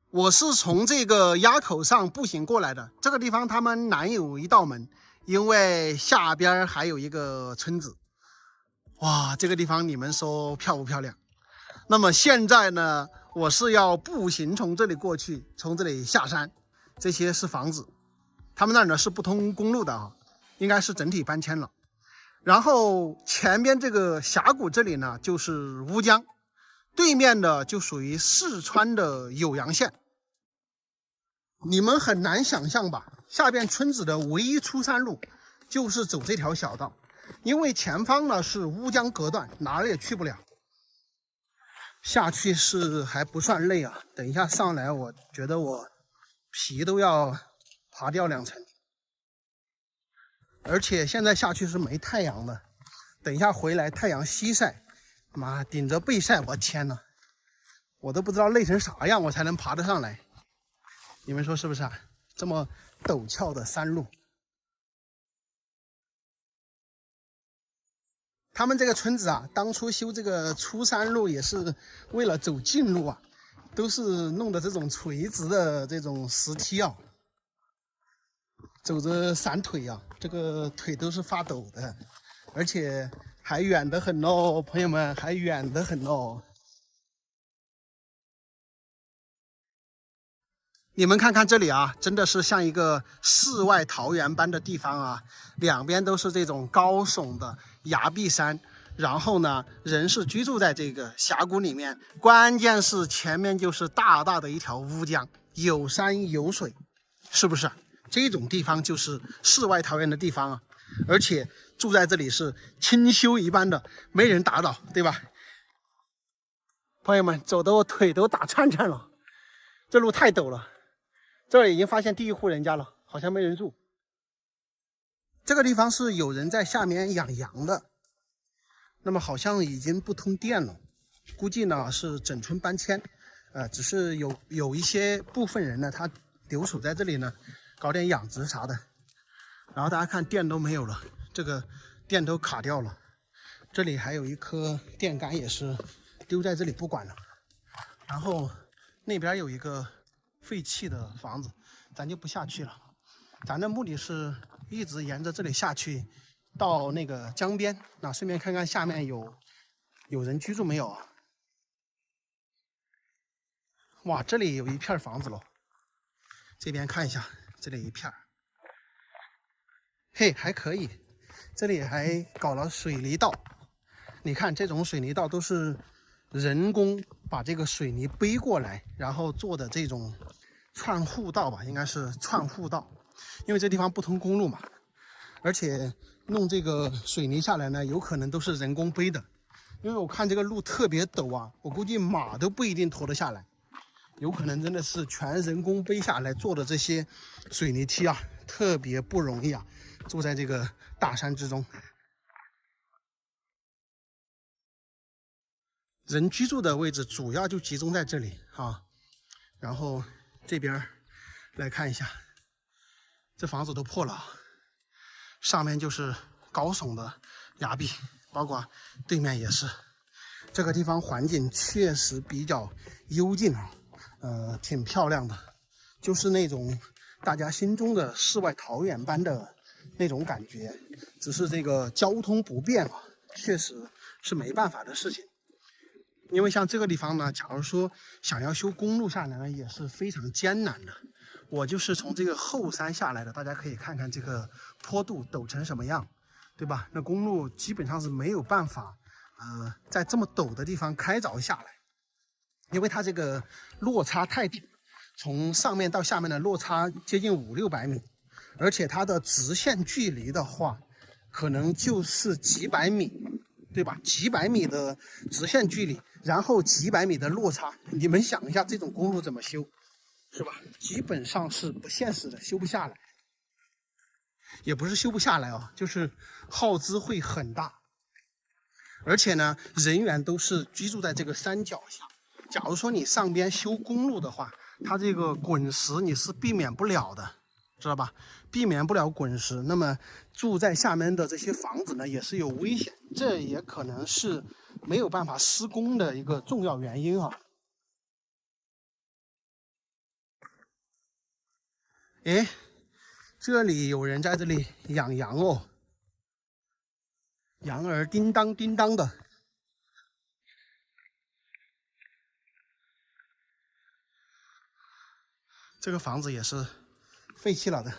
我是从这个垭口上步行过来的，这个地方他们南有一道门，因为下边还有一个村子。哇，这个地方你们说漂不漂亮？那么现在呢，我是要步行从这里过去，从这里下山。这些是房子，他们那儿呢是不通公路的啊，应该是整体搬迁了。然后前边这个峡谷这里呢就是乌江，对面的就属于四川的酉阳县。你们很难想象吧，下边村子的唯一出山路就是走这条小道，因为前方呢是乌江隔断，哪儿也去不了。下去是还不算累啊，等一下上来我觉得我皮都要爬掉2层，而且现在下去是没太阳的，等一下回来太阳西晒，妈顶着背晒，我天哪，我都不知道累成啥样我才能爬得上来。你们说是不是啊？这么陡峭的山路，他们这个村子啊，当初修这个出山路也是为了走近路啊，都是弄的这种垂直的这种石梯啊，走着散腿啊，这个腿都是发抖的，而且还远得很哦，朋友们，还远得很哦。你们看看这里啊，真的是像一个世外桃源般的地方啊，两边都是这种高耸的崖壁山，然后呢，人是居住在这个峡谷里面，关键是前面就是大大的一条乌江，有山有水，是不是？这种地方就是世外桃源的地方啊，而且住在这里是清修一般的，没人打扰，对吧？朋友们，走得我腿都打颤颤了，这路太陡了。这儿已经发现第一户人家了，好像没人住。这个地方是有人在下面养羊的，那么好像已经不通电了，估计呢是整村搬迁，只是有一些部分人呢，他留守在这里呢，搞点养殖啥的。然后大家看电都没有了，这个电都卡掉了，这里还有一颗电杆也是丢在这里不管了。然后那边有一个废弃的房子，咱就不下去了。咱的目的是一直沿着这里下去，到那个江边，那顺便看看下面有人居住没有啊？哇，这里有一片房子喽，这边看一下，这里一片，嘿，还可以。这里还搞了水泥道，你看这种水泥道都是人工把这个水泥背过来，然后做的这种串户道吧，应该是串户道，因为这地方不通公路嘛，而且弄这个水泥下来呢，有可能都是人工背的，因为我看这个路特别陡啊，我估计马都不一定驮得下来，有可能真的是全人工背下来做的这些水泥梯啊，特别不容易啊，住在这个大山之中。人居住的位置主要就集中在这里啊，然后这边来看一下，这房子都破了，上面就是高耸的崖壁，包括对面也是。这个地方环境确实比较幽静啊，挺漂亮的，就是那种大家心中的世外桃源般的那种感觉。只是这个交通不便啊，确实是没办法的事情。因为像这个地方呢，假如说想要修公路下来呢，也是非常艰难的。我就是从这个后山下来的，大家可以看看这个坡度陡成什么样，对吧？那公路基本上是没有办法，在这么陡的地方开凿下来，因为它这个落差太大，从上面到下面的落差接近500-600米，而且它的直线距离的话，可能就是几百米，对吧？几百米的直线距离，然后几百米的落差，你们想一下，这种公路怎么修，是吧？基本上是不现实的，修不下来。也不是修不下来啊，就是耗资会很大。而且呢，人员都是居住在这个山脚下。假如说你上边修公路的话，它这个滚石你是避免不了的，知道吧？避免不了滚石。那么住在下面的这些房子呢，也是有危险。这也可能是没有办法施工的一个重要原因啊。哎，这里有人在这里养羊哦，羊儿叮当叮当的。这个房子也是废弃了的。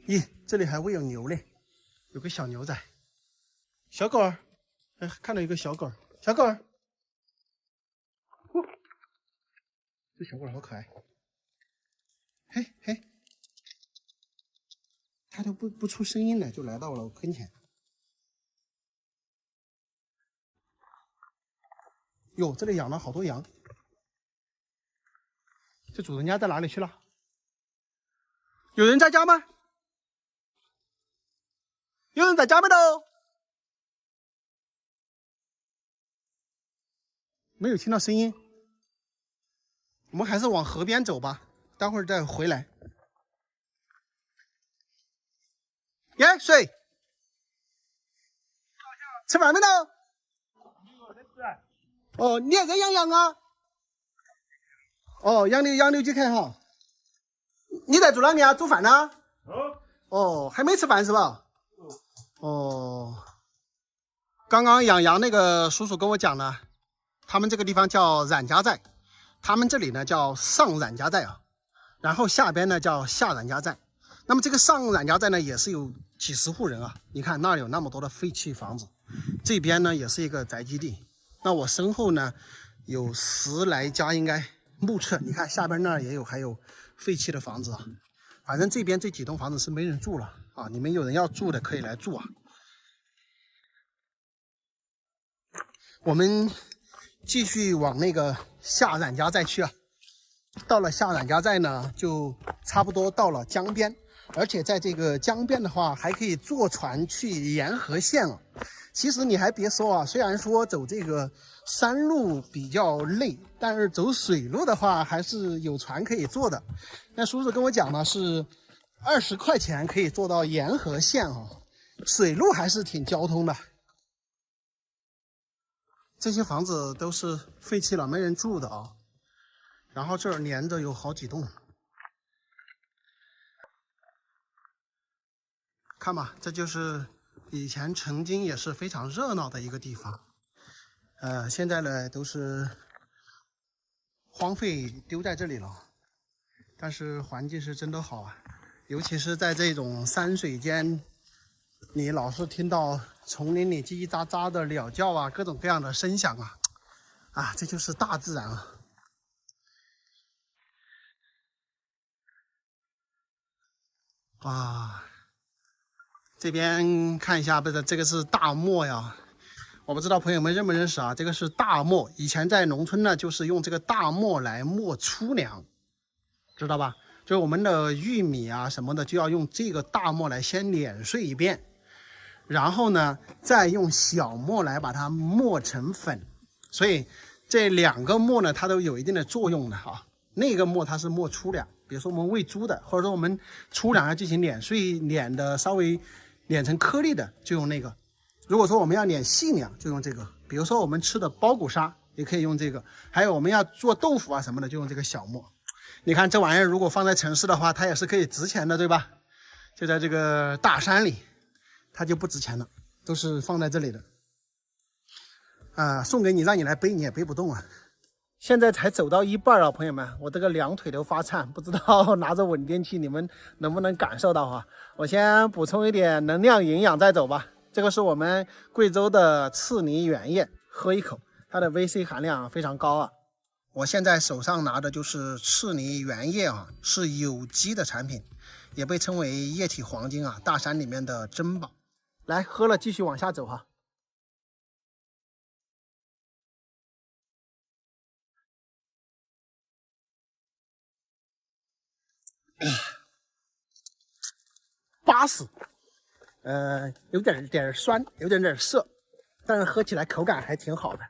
咦，这里还会有牛嘞，有个小牛仔，小狗儿，哎，看到一个小狗儿，小狗儿，这小狗儿好可爱，嘿嘿，它都不出声音了，就来到了我跟前。哟，这里养了好多羊，这主人家在哪里去了？有人在家吗？有人在家没有？没有听到声音，我们还是往河边走吧，待会儿再回来。耶，水，吃饭没有？哦，你还在养羊啊？哦，养牛几开哈？你在做哪里啊？煮饭呢？哦，还没吃饭是吧？哦，刚刚养羊那个叔叔跟我讲呢，他们这个地方叫冉家寨，他们这里呢叫上冉家寨啊，然后下边呢叫下冉家寨。那么这个上冉家寨呢也是有几十户人啊，你看那有那么多的废弃房子，这边呢也是一个宅基地。那我身后呢有10来家应该目测，你看下边那儿也有，还有废弃的房子啊。反正这边这几栋房子是没人住了啊，你们有人要住的可以来住啊。我们继续往那个下冉家寨去啊。到了下冉家寨呢，就差不多到了江边，而且在这个江边的话，还可以坐船去沿河县啊。其实你还别说啊，虽然说走这个山路比较累，但是走水路的话还是有船可以坐的。那叔叔跟我讲呢，是20块钱可以坐到沿河县啊，水路还是挺交通的。这些房子都是废弃了，没人住的啊。然后这儿连着有好几栋，看吧，这就是以前曾经也是非常热闹的一个地方。现在呢都是荒废丢在这里了，但是环境是真的好啊，尤其是在这种山水间，你老是听到丛林里叽叽喳喳的鸟叫啊，各种各样的声响啊，这就是大自然啊。哇，这边看一下，不是这个是大漠呀，我不知道朋友们认不认识啊？这个是大磨，以前在农村呢，就是用这个大磨来磨粗粮，知道吧？就是我们的玉米啊什么的，就要用这个大磨来先碾碎一遍，然后呢，再用小磨来把它磨成粉。所以这2个磨呢，它都有一定的作用的哈。那个磨它是磨粗粮，比如说我们喂猪的，或者说我们粗粮要进行碾碎，碾的稍微碾成颗粒的，就用那个。如果说我们要碾细粮，就用这个。比如说我们吃的包谷沙也可以用这个，还有我们要做豆腐啊什么的，就用这个小磨。你看这玩意儿如果放在城市的话，它也是可以值钱的，对吧？就在这个大山里，它就不值钱了，都是放在这里的。送给你，让你来背，你也背不动啊。现在才走到一半啊，朋友们，我这个2腿都发颤，不知道拿着稳定器你们能不能感受到啊？我先补充一点能量营养再走吧。这个是我们贵州的赤泥原叶，喝一口，它的 VC 含量非常高啊。我现在手上拿的就是赤泥原叶啊，是有机的产品，也被称为液体黄金啊，大山里面的珍宝。来，喝了继续往下走哈。巴适，有点酸，有点涩，但是喝起来口感还挺好的。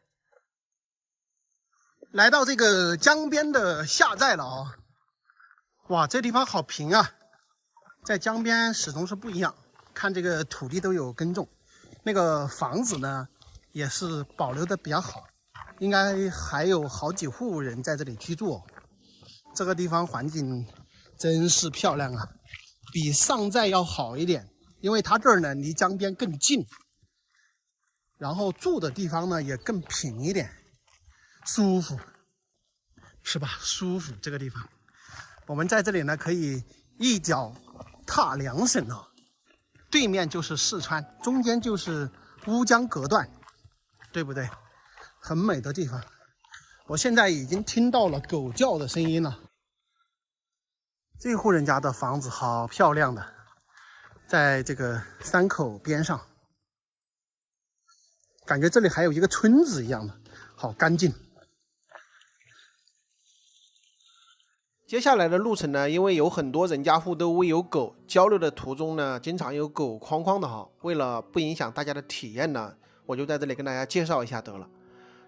来到这个江边的下寨了啊，哇，这地方好平啊，在江边始终是不一样。看这个土地都有耕种，那个房子呢也是保留的比较好，应该还有好几户人在这里居住哦。这个地方环境真是漂亮啊，比上寨要好一点，因为它这儿呢离江边更近，然后住的地方呢也更平一点，舒服，是吧？舒服，这个地方，我们在这里呢可以一脚踏两省哦，对面就是四川，中间就是乌江隔断，对不对？很美的地方。我现在已经听到了狗叫的声音了。这户人家的房子好漂亮的，在这个山口边上，感觉这里还有一个村子一样的，好干净。接下来的路程呢，因为有很多人家户都喂有狗，交流的途中呢，经常有狗哐哐的哈。为了不影响大家的体验呢，我就在这里跟大家介绍一下得了。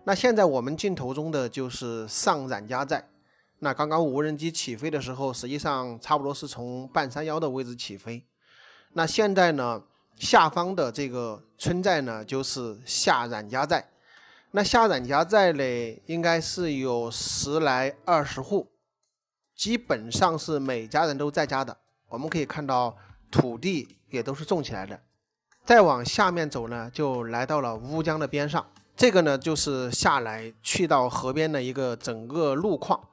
那现在我们镜头中的就是上冉家寨。那刚刚无人机起飞的时候，实际上差不多是从半山腰的位置起飞。那现在呢，下方的这个村寨呢，就是下冉家寨。那下冉家寨呢，应该是有10来20户，基本上是每家人都在家的。我们可以看到土地也都是种起来的。再往下面走呢，就来到了乌江的边上。这个呢，就是下来去到河边的一个整个路况。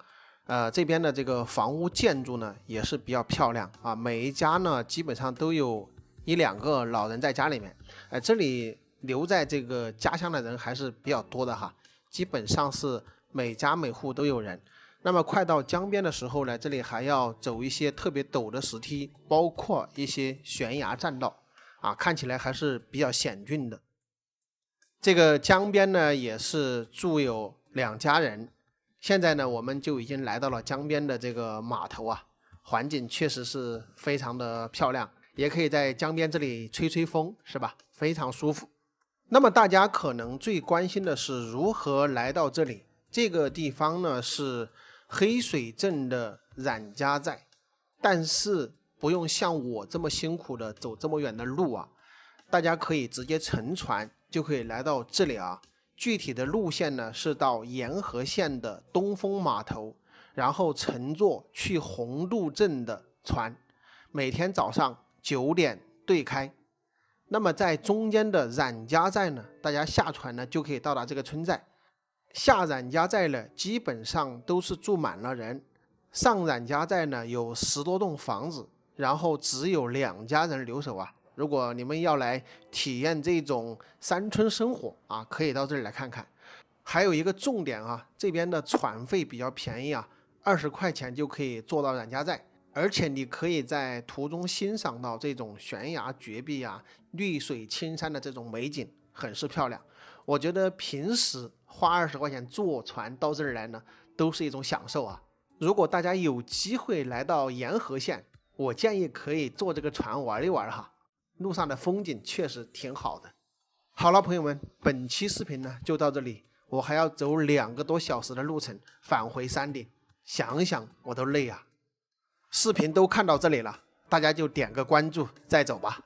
这边的这个房屋建筑呢也是比较漂亮啊，每一家呢基本上都有1、2个老人在家里面。这里留在这个家乡的人还是比较多的哈，基本上是每家每户都有人。那么快到江边的时候呢，这里还要走一些特别陡的石梯，包括一些悬崖栈道啊，看起来还是比较险峻的。这个江边呢也是住有2家人。现在呢，我们就已经来到了江边的这个码头啊，环境确实是非常的漂亮，也可以在江边这里吹吹风，是吧？非常舒服。那么大家可能最关心的是如何来到这里。这个地方呢是黑水镇的冉家寨，但是不用像我这么辛苦的走这么远的路啊，大家可以直接乘船就可以来到这里啊。具体的路线呢是到沿河县的东风码头，然后乘坐去洪渡镇的船，每天早上9点对开。那么在中间的冉家寨呢，大家下船呢就可以到达这个村寨。下冉家寨呢基本上都是住满了人，上冉家寨呢有10多栋房子，然后只有2家人留守啊。如果你们要来体验这种山村生活啊，可以到这里来看看。还有一个重点啊，这边的船费比较便宜啊，20块钱就可以坐到冉家寨，而且你可以在途中欣赏到这种悬崖绝壁啊、绿水青山的这种美景，很是漂亮。我觉得平时花20块钱坐船到这里来呢，都是一种享受啊。如果大家有机会来到沿河县，我建议可以坐这个船玩一玩哈。路上的风景确实挺好的。好了，朋友们，本期视频呢就到这里，我还要走2个多小时的路程返回山顶，想一想我都累啊。视频都看到这里了，大家就点个关注再走吧。